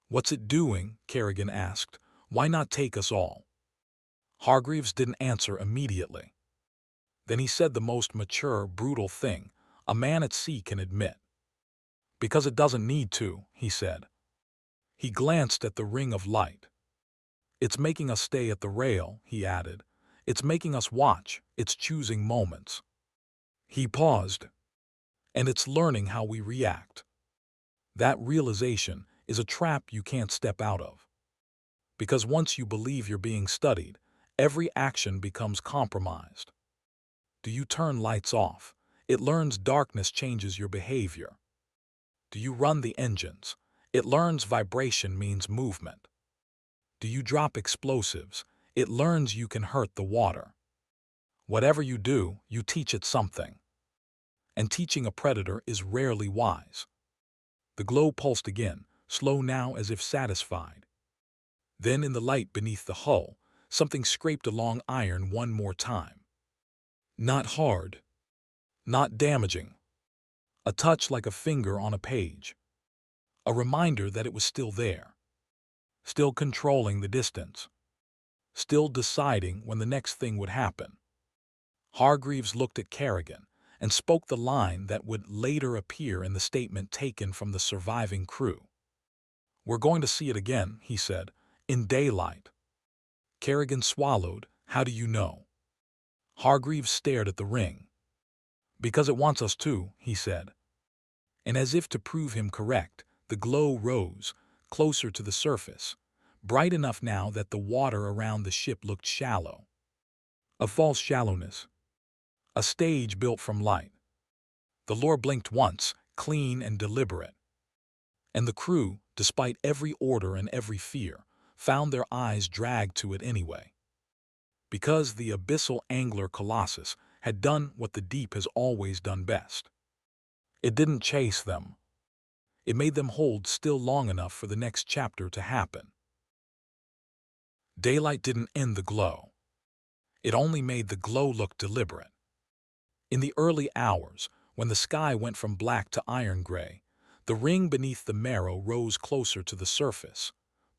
What's it doing? Kerrigan asked. Why not take us all? Hargreaves didn't answer immediately. Then he said the most mature, brutal thing a man at sea can admit. Because it doesn't need to, he said. He glanced at the ring of light. It's making us stay at the rail, he added. It's making us watch, it's choosing moments. He paused. And it's learning how we react. That realization is a trap you can't step out of. Because once you believe you're being studied, every action becomes compromised. Do you turn lights off? It learns darkness changes your behavior. Do you run the engines? It learns vibration means movement. Do you drop explosives? It learns you can hurt the water. Whatever you do, you teach it something. And teaching a predator is rarely wise. The glow pulsed again, slow now as if satisfied. Then in the light beneath the hull, something scraped along iron one more time. Not hard. Not damaging. A touch like a finger on a page. A reminder that it was still there. Still controlling the distance. Still deciding when the next thing would happen. Hargreaves looked at Kerrigan and spoke the line that would later appear in the statement taken from the surviving crew. We're going to see it again, he said, in daylight. Kerrigan swallowed. How do you know? Hargreaves stared at the ring. Because it wants us to, he said. And as if to prove him correct, the glow rose, closer to the surface, bright enough now that the water around the ship looked shallow. A false shallowness. A stage built from light. The lure blinked once, clean and deliberate. And the crew, despite every order and every fear, found their eyes dragged to it anyway. Because the abyssal angler colossus had done what the deep has always done best. It didn't chase them. It made them hold still long enough for the next chapter to happen. Daylight didn't end the glow. It only made the glow look deliberate. In the early hours, when the sky went from black to iron gray, the ring beneath the Marrow rose closer to the surface,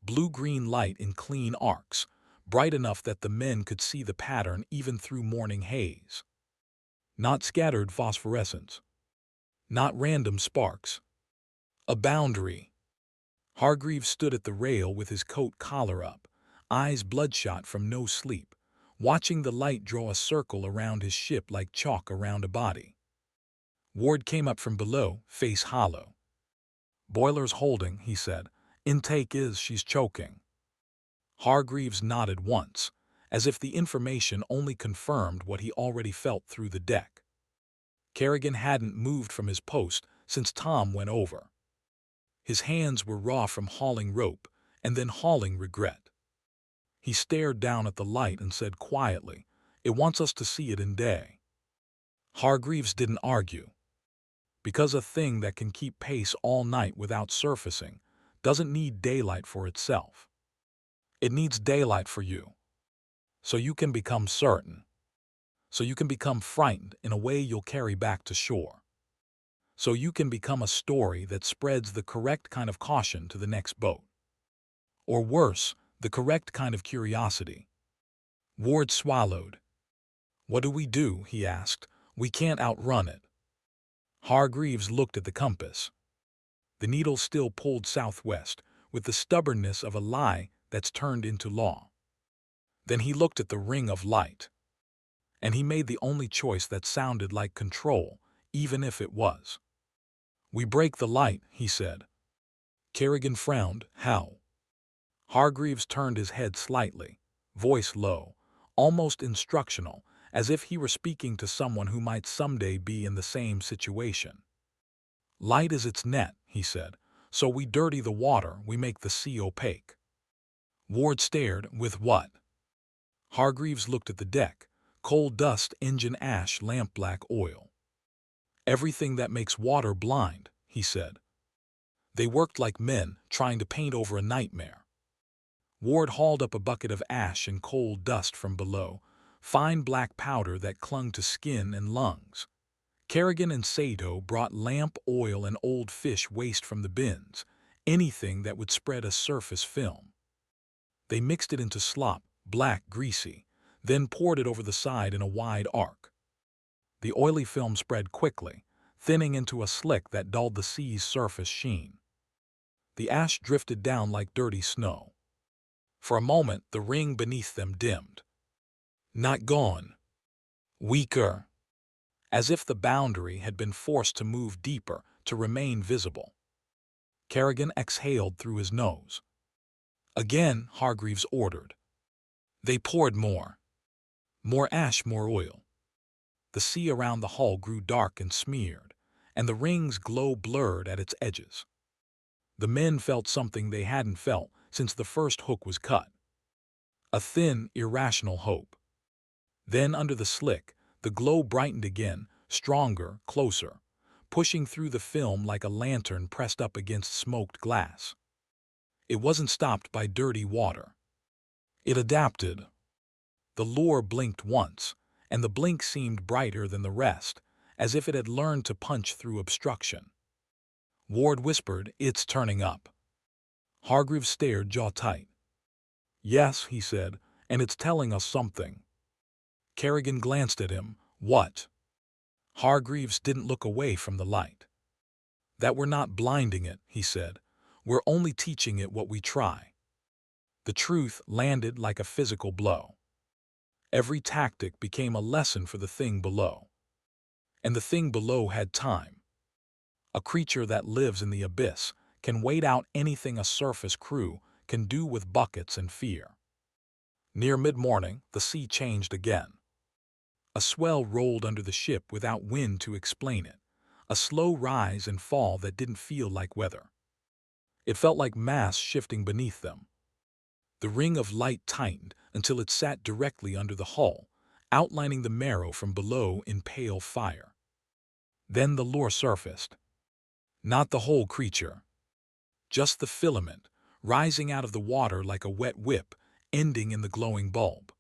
blue-green light in clean arcs, bright enough that the men could see the pattern even through morning haze. Not scattered phosphorescence. Not random sparks. A boundary. Hargreaves stood at the rail with his coat collar up, eyes bloodshot from no sleep, watching the light draw a circle around his ship like chalk around a body. Ward came up from below, face hollow. Boiler's holding, he said. Intake is she's choking. Hargreaves nodded once, as if the information only confirmed what he already felt through the deck. Kerrigan hadn't moved from his post since Tom went over. His hands were raw from hauling rope and then hauling regret. He stared down at the light and said quietly, "It wants us to see it in day." Hargreaves didn't argue. Because a thing that can keep pace all night without surfacing doesn't need daylight for itself. It needs daylight for you. So you can become certain. So you can become frightened in a way you'll carry back to shore. So you can become a story that spreads the correct kind of caution to the next boat. Or worse, the correct kind of curiosity. Ward swallowed. "What do?" he asked. "We can't outrun it." Hargreaves looked at the compass. The needle still pulled southwest, with the stubbornness of a lie that's turned into law. Then he looked at the ring of light. And he made the only choice that sounded like control, even if it was. "We break the light," he said. Kerrigan frowned. "How?" Hargreaves turned his head slightly, voice low, almost instructional, as if he were speaking to someone who might someday be in the same situation. "Light is its net," he said. "So we dirty the water, we make the sea opaque." Ward stared. "With what?" Hargreaves looked at the deck. Coal dust, engine ash, lampblack oil. "Everything that makes water blind," he said. They worked like men, trying to paint over a nightmare. Ward hauled up a bucket of ash and coal dust from below, fine black powder that clung to skin and lungs. Kerrigan and Sato brought lamp oil and old fish waste from the bins, anything that would spread a surface film. They mixed it into slop, black, greasy, then poured it over the side in a wide arc. The oily film spread quickly, thinning into a slick that dulled the sea's surface sheen. The ash drifted down like dirty snow. For a moment, the ring beneath them dimmed. Not gone. Weaker. As if the boundary had been forced to move deeper to remain visible. Kerrigan exhaled through his nose. Again, Hargreaves ordered. They poured more. More ash, more oil. The sea around the hull grew dark and smeared, and the ring's glow blurred at its edges. The men felt something they hadn't felt since the first hook was cut. A thin, irrational hope. Then under the slick, the glow brightened again, stronger, closer, pushing through the film like a lantern pressed up against smoked glass. It wasn't stopped by dirty water. It adapted. The lure blinked once, and the blink seemed brighter than the rest, as if it had learned to punch through obstruction. Ward whispered, "It's turning up." Hargreaves stared, jaw tight. "Yes," he said, "and it's telling us something." Kerrigan glanced at him. "What?" Hargreaves didn't look away from the light. "That we're not blinding it," he said. "We're only teaching it what we try." The truth landed like a physical blow. Every tactic became a lesson for the thing below. And the thing below had time. A creature that lives in the abyss can wait out anything a surface crew can do with buckets and fear. Near mid-morning, the sea changed again. A swell rolled under the ship without wind to explain it, a slow rise and fall that didn't feel like weather. It felt like mass shifting beneath them. The ring of light tightened until it sat directly under the hull, outlining the marrow from below in pale fire. Then the lure surfaced. Not the whole creature. Just the filament, rising out of the water like a wet whip, ending in the glowing bulb.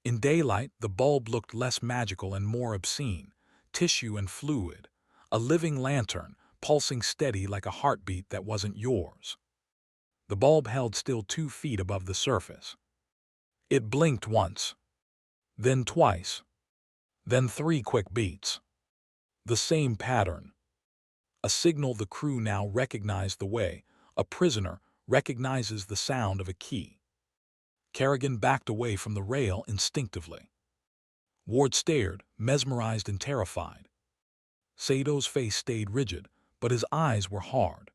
In daylight, the bulb looked less magical and more obscene, tissue and fluid, a living lantern, pulsing steady like a heartbeat that wasn't yours. The bulb held still 2 feet above the surface. It blinked once, then twice, then 3 quick beats. The same pattern. A signal the crew now recognized the way a prisoner recognizes the sound of a key. Kerrigan backed away from the rail instinctively. Ward stared, mesmerized and terrified. Sato's face stayed rigid, but his eyes were hard.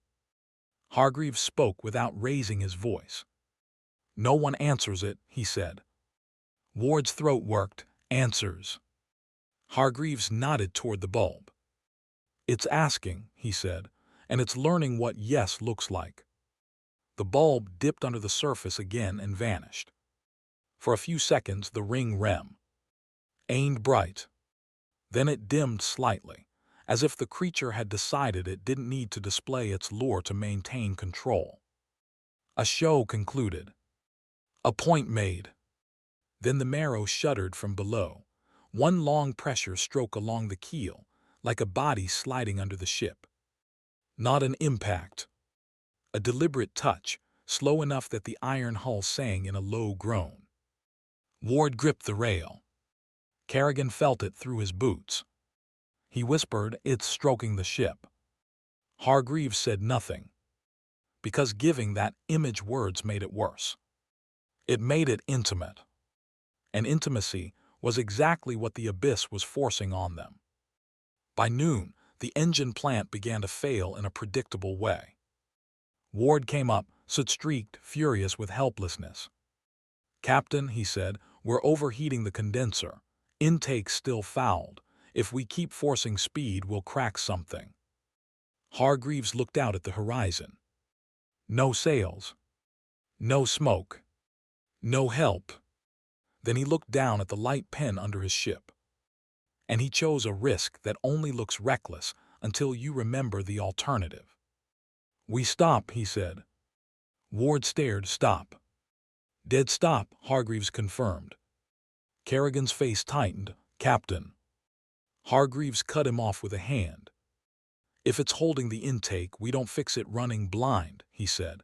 Hargreaves spoke without raising his voice. No one answers it, he said. Ward's throat worked. Answers. Hargreaves nodded toward the bulb. It's asking, he said, and it's learning what yes looks like. The bulb dipped under the surface again and vanished. For a few seconds, the ring remained bright. Then it dimmed slightly, as if the creature had decided it didn't need to display its lure to maintain control. A show concluded. A point made. Then the marrow shuddered from below, one long pressure stroke along the keel, like a body sliding under the ship. Not an impact. A deliberate touch, slow enough that the iron hull sang in a low groan. Ward gripped the rail. Kerrigan felt it through his boots. He whispered, "It's stroking the ship." Hargreaves said nothing, because giving that image words made it worse. It made it intimate. And intimacy was exactly what the abyss was forcing on them. By noon, the engine plant began to fail in a predictable way. Ward came up, soot-streaked, furious with helplessness. "Captain," he said, "we're overheating the condenser. Intake's still fouled. If we keep forcing speed, we'll crack something." Hargreaves looked out at the horizon. No sails. No smoke. No help. Then he looked down at the light pen under his ship. And he chose a risk that only looks reckless until you remember the alternative. "We stop," he said. Ward stared. "Stop." "Dead stop," Hargreaves confirmed. Kerrigan's face tightened. "Captain." Hargreaves cut him off with a hand. "If it's holding the intake, we don't fix it running blind," he said.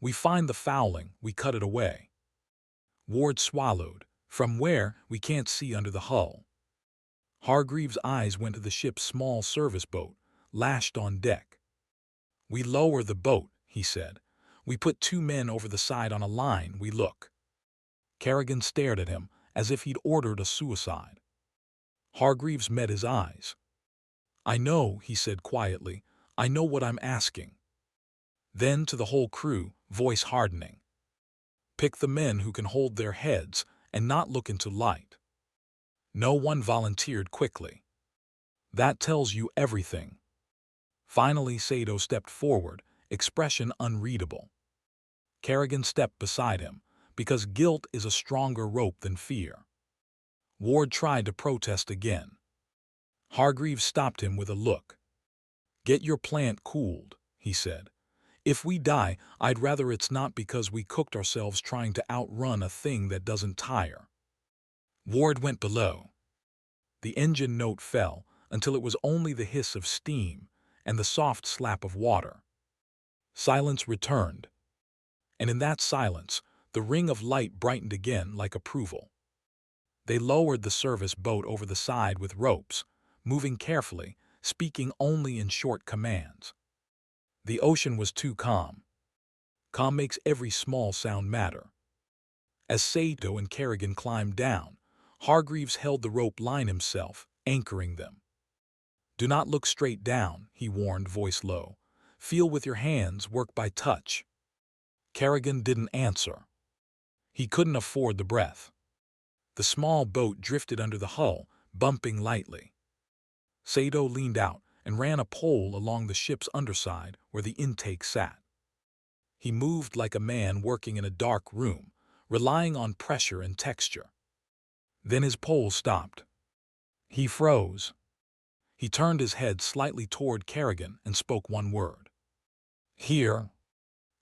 "We find the fouling, we cut it away." Ward swallowed. "From where? We can't see under the hull." Hargreaves' eyes went to the ship's small service boat, lashed on deck. "We lower the boat," he said. "We put 2 men over the side on a line, we look." Kerrigan stared at him as if he'd ordered a suicide. Hargreaves met his eyes. "I know," he said quietly. "I know what I'm asking." Then to the whole crew, voice hardening. "Pick the men who can hold their heads and not look into light." No one volunteered quickly. "That tells you everything." Finally, Sato stepped forward, expression unreadable. Kerrigan stepped beside him, because guilt is a stronger rope than fear. Ward tried to protest again. Hargreaves stopped him with a look. "Get your plant cooled," he said. "If we die, I'd rather it's not because we cooked ourselves trying to outrun a thing that doesn't tire." Ward went below. The engine note fell until it was only the hiss of steam and the soft slap of water. Silence returned. And in that silence, the ring of light brightened again like approval. They lowered the service boat over the side with ropes, moving carefully, speaking only in short commands. The ocean was too calm. Calm makes every small sound matter. As Sato and Kerrigan climbed down, Hargreaves held the rope line himself, anchoring them. "Do not look straight down," he warned, voice low. "Feel with your hands, work by touch." Kerrigan didn't answer. He couldn't afford the breath. The small boat drifted under the hull, bumping lightly. Sato leaned out and ran a pole along the ship's underside where the intake sat. He moved like a man working in a dark room, relying on pressure and texture. Then his pole stopped. He froze. He turned his head slightly toward Kerrigan and spoke one word. "Here."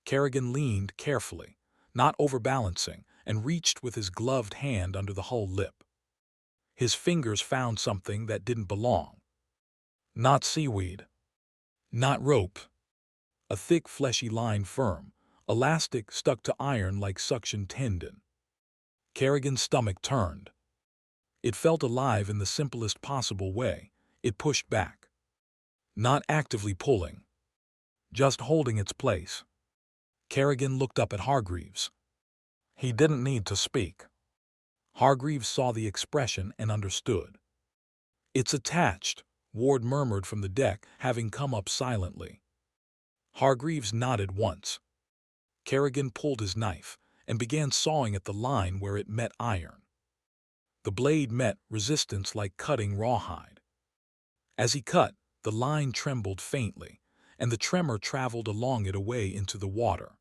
Kerrigan leaned carefully, not overbalancing, and reached with his gloved hand under the hull lip. His fingers found something that didn't belong. Not seaweed. Not rope. A thick, fleshy line, firm, elastic, stuck to iron like suction tendon. Kerrigan's stomach turned. It felt alive in the simplest possible way. It pushed back. Not actively pulling. Just holding its place. Kerrigan looked up at Hargreaves. He didn't need to speak. Hargreaves saw the expression and understood. "It's attached," Ward murmured from the deck, having come up silently. Hargreaves nodded once. Kerrigan pulled his knife, and began sawing at the line where it met iron. The blade met resistance like cutting rawhide. As he cut, the line trembled faintly, and the tremor traveled along it away into the water.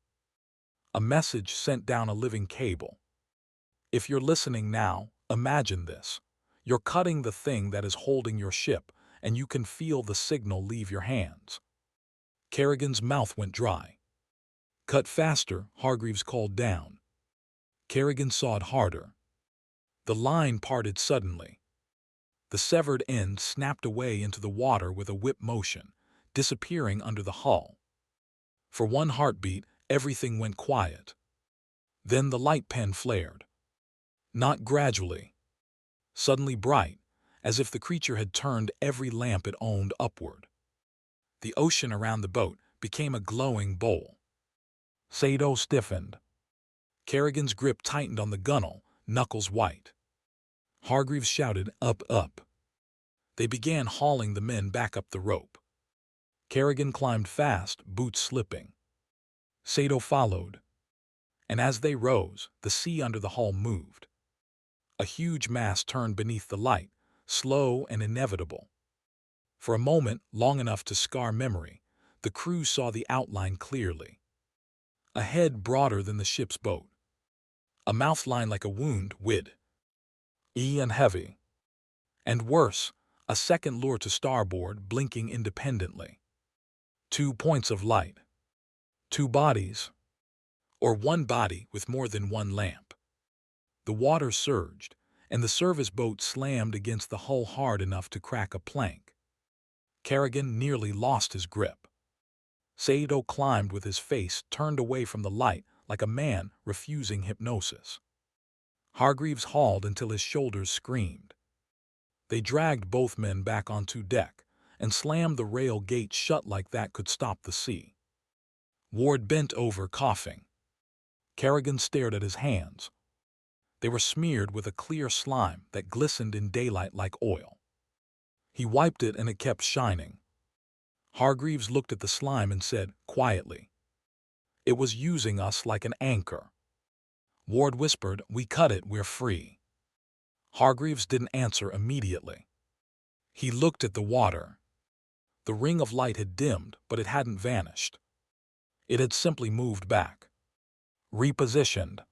A message sent down a living cable. If you're listening now, imagine this. You're cutting the thing that is holding your ship, and you can feel the signal leave your hands. Kerrigan's mouth went dry. Cut faster, Hargreaves called down. Kerrigan sawed harder. The line parted suddenly. The severed end snapped away into the water with a whip motion, disappearing under the hull. For one heartbeat, everything went quiet. Then the light pen flared. Not gradually. Suddenly bright, as if the creature had turned every lamp it owned upward. The ocean around the boat became a glowing bowl. Sato stiffened. Kerrigan's grip tightened on the gunwale, knuckles white. Hargreaves shouted, "Up, up." They began hauling the men back up the rope. Kerrigan climbed fast, boots slipping. Sato followed. And as they rose, the sea under the hull moved. A huge mass turned beneath the light, slow and inevitable. For a moment, long enough to scar memory, the crew saw the outline clearly. A head broader than the ship's boat. A mouth line like a wound, and heavy. And worse, a second lure to starboard blinking independently. 2 points of light. 2 bodies. Or one body with more than one lamp. The water surged, and the service boat slammed against the hull hard enough to crack a plank. Kerrigan nearly lost his grip. Sato climbed with his face turned away from the light like a man refusing hypnosis. Hargreaves hauled until his shoulders screamed. They dragged both men back onto deck and slammed the rail gate shut like that could stop the sea. Ward bent over, coughing. Kerrigan stared at his hands. They were smeared with a clear slime that glistened in daylight like oil. He wiped it and it kept shining. Hargreaves looked at the slime and said, quietly, "It was using us like an anchor." Ward whispered, "We cut it, we're free." Hargreaves didn't answer immediately. He looked at the water. The ring of light had dimmed, but it hadn't vanished. It had simply moved back. Repositioned.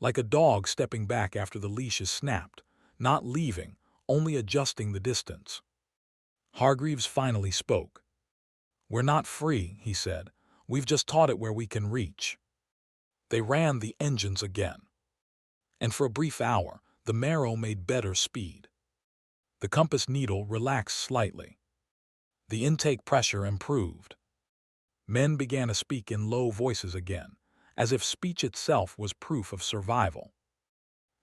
Like a dog stepping back after the leash is snapped, not leaving, only adjusting the distance. Hargreaves finally spoke. "We're not free," he said. "We've just taught it where we can reach." They ran the engines again. And for a brief hour, the Marrow made better speed. The compass needle relaxed slightly. The intake pressure improved. Men began to speak in low voices again, as if speech itself was proof of survival.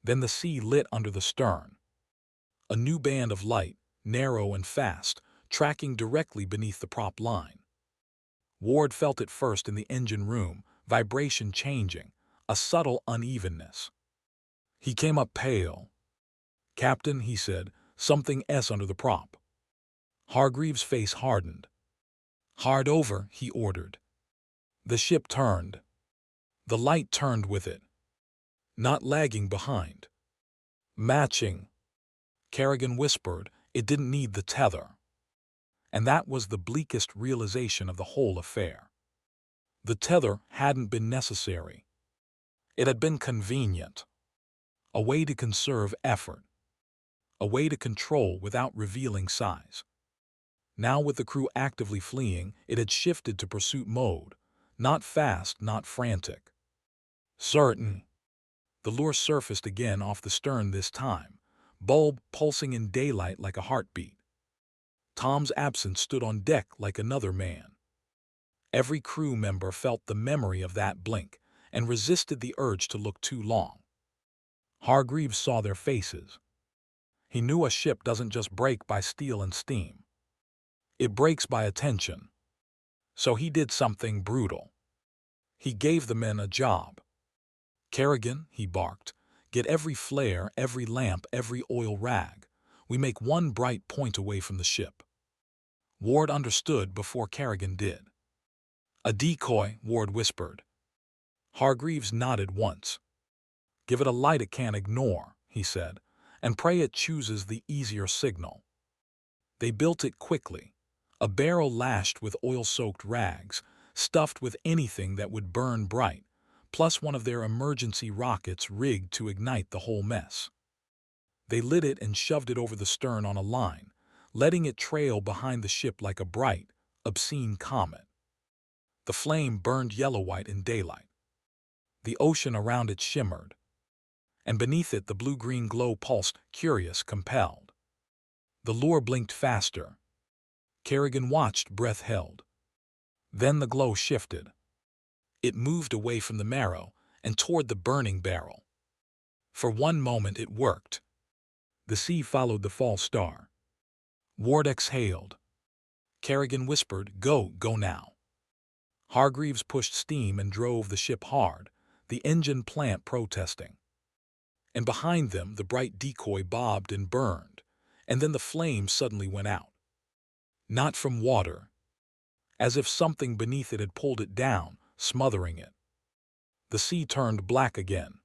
Then the sea lit under the stern. A new band of light, narrow and fast, tracking directly beneath the prop line. Ward felt it first in the engine room, vibration changing, a subtle unevenness. He came up pale. "Captain," he said, "something S under the prop." Hargreaves' face hardened. "Hard over," he ordered. The ship turned. The light turned with it. Not lagging behind. Matching. Kerrigan whispered it didn't need the tether. And that was the bleakest realization of the whole affair. The tether hadn't been necessary. It had been convenient. A way to conserve effort. A way to control without revealing size. Now with the crew actively fleeing, it had shifted to pursuit mode. Not fast, not frantic. Certain. The lure surfaced again off the stern this time, bulb pulsing in daylight like a heartbeat. Tom's absence stood on deck like another man. Every crew member felt the memory of that blink and resisted the urge to look too long. Hargreaves saw their faces. He knew a ship doesn't just break by steel and steam. It breaks by attention. So he did something brutal. He gave the men a job. "Kerrigan," he barked, "get every flare, every lamp, every oil rag. We make one bright point away from the ship." Ward understood before Kerrigan did. "A decoy," Ward whispered. Hargreaves nodded once. "Give it a light it can't ignore," he said, "and pray it chooses the easier signal." They built it quickly, a barrel lashed with oil-soaked rags, stuffed with anything that would burn bright, plus one of their emergency rockets rigged to ignite the whole mess. They lit it and shoved it over the stern on a line, letting it trail behind the ship like a bright, obscene comet. The flame burned yellow-white in daylight. The ocean around it shimmered, and beneath it the blue-green glow pulsed, curious, compelled. The lure blinked faster. Kerrigan watched, breath held. Then the glow shifted. It moved away from the marrow and toward the burning barrel. For one moment it worked. The sea followed the false star. Ward exhaled. Kerrigan whispered, "Go, go now." Hargreaves pushed steam and drove the ship hard, the engine plant protesting. And behind them the bright decoy bobbed and burned, and then the flame suddenly went out. Not from water, as if something beneath it had pulled it down, smothering it. The sea turned black again.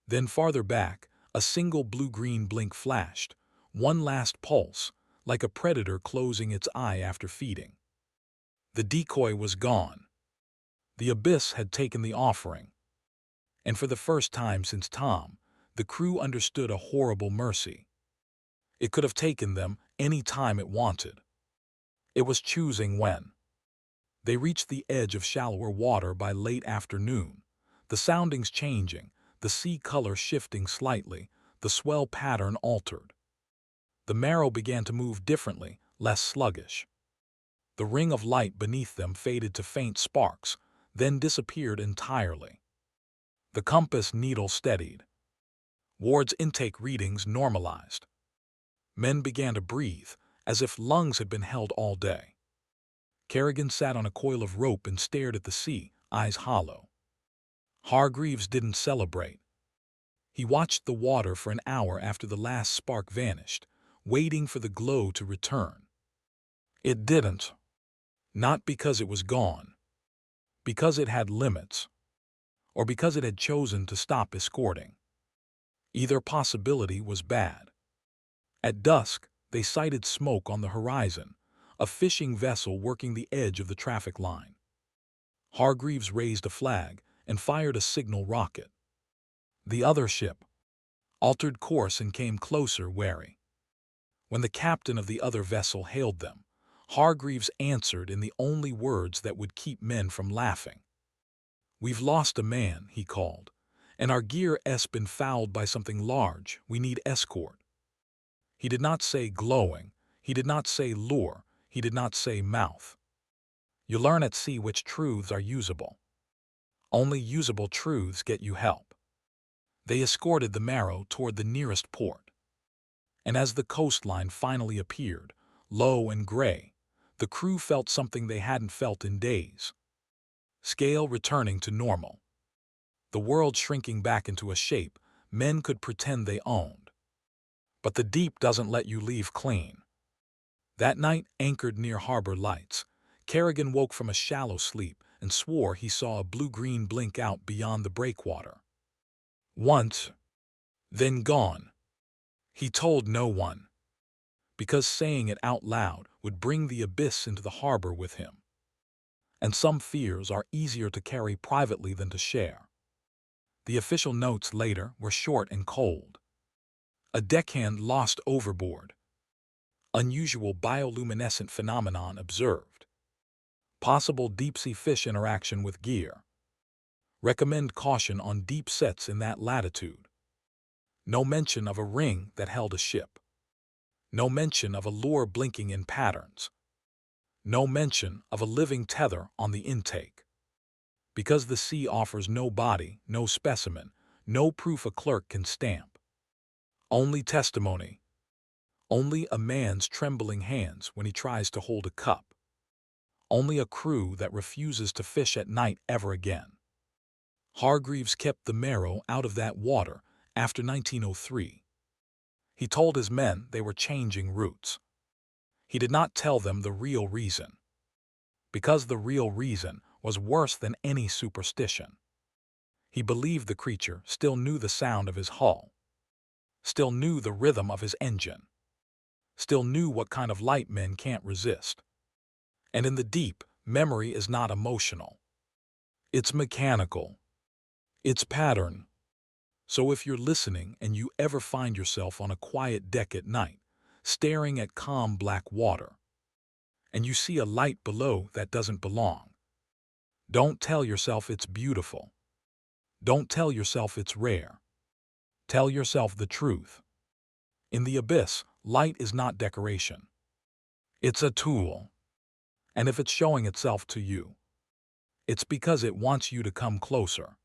Then farther back, a single blue-green blink flashed, one last pulse, like a predator closing its eye after feeding. The decoy was gone. The abyss had taken the offering. And for the first time since Tom, the crew understood a horrible mercy. It could have taken them any time it wanted. It was choosing when. They reached the edge of shallower water by late afternoon, the soundings changing, the sea color shifting slightly, the swell pattern altered. The marrow began to move differently, less sluggish. The ring of light beneath them faded to faint sparks, then disappeared entirely. The compass needle steadied. Ward's intake readings normalized. Men began to breathe, as if lungs had been held all day. Kerrigan sat on a coil of rope and stared at the sea, eyes hollow. Hargreaves didn't celebrate. He watched the water for an hour after the last spark vanished, waiting for the glow to return. It didn't. Not because it was gone. Because it had limits. Or because it had chosen to stop escorting. Either possibility was bad. At dusk, they sighted smoke on the horizon, a fishing vessel working the edge of the traffic line. Hargreaves raised a flag and fired a signal rocket. The other ship altered course and came closer, wary. When the captain of the other vessel hailed them, Hargreaves answered in the only words that would keep men from laughing. "We've lost a man," he called, "and our gear's been fouled by something large. We need escort." He did not say glowing, he did not say lure, he did not say mouth. You learn at sea which truths are usable. Only usable truths get you help. They escorted the marrow toward the nearest port. And as the coastline finally appeared, low and gray, the crew felt something they hadn't felt in days. Scale returning to normal. The world shrinking back into a shape men could pretend they owned. But the deep doesn't let you leave clean. That night, anchored near harbor lights, Kerrigan woke from a shallow sleep and swore he saw a blue-green blink out beyond the breakwater. Once, then gone. He told no one, because saying it out loud would bring the abyss into the harbor with him. And some fears are easier to carry privately than to share. The official notes later were short and cold. A deckhand lost overboard. Unusual bioluminescent phenomenon observed. Possible deep-sea fish interaction with gear. Recommend caution on deep sets in that latitude. No mention of a ring that held a ship. No mention of a lure blinking in patterns. No mention of a living tether on the intake. Because the sea offers no body, no specimen, no proof a clerk can stamp. Only testimony. Only a man's trembling hands when he tries to hold a cup. Only a crew that refuses to fish at night ever again. Hargreaves kept the marrow out of that water after 1903. He told his men they were changing routes. He did not tell them the real reason. Because the real reason was worse than any superstition. He believed the creature still knew the sound of his hull, still knew the rhythm of his engine, still knew what kind of light men can't resist. And in the deep, memory is not emotional. It's mechanical. It's pattern. So if you're listening and you ever find yourself on a quiet deck at night, staring at calm black water, and you see a light below that doesn't belong, don't tell yourself it's beautiful. Don't tell yourself it's rare. Tell yourself the truth. In the abyss, light is not decoration. It's a tool. And if it's showing itself to you, it's because it wants you to come closer.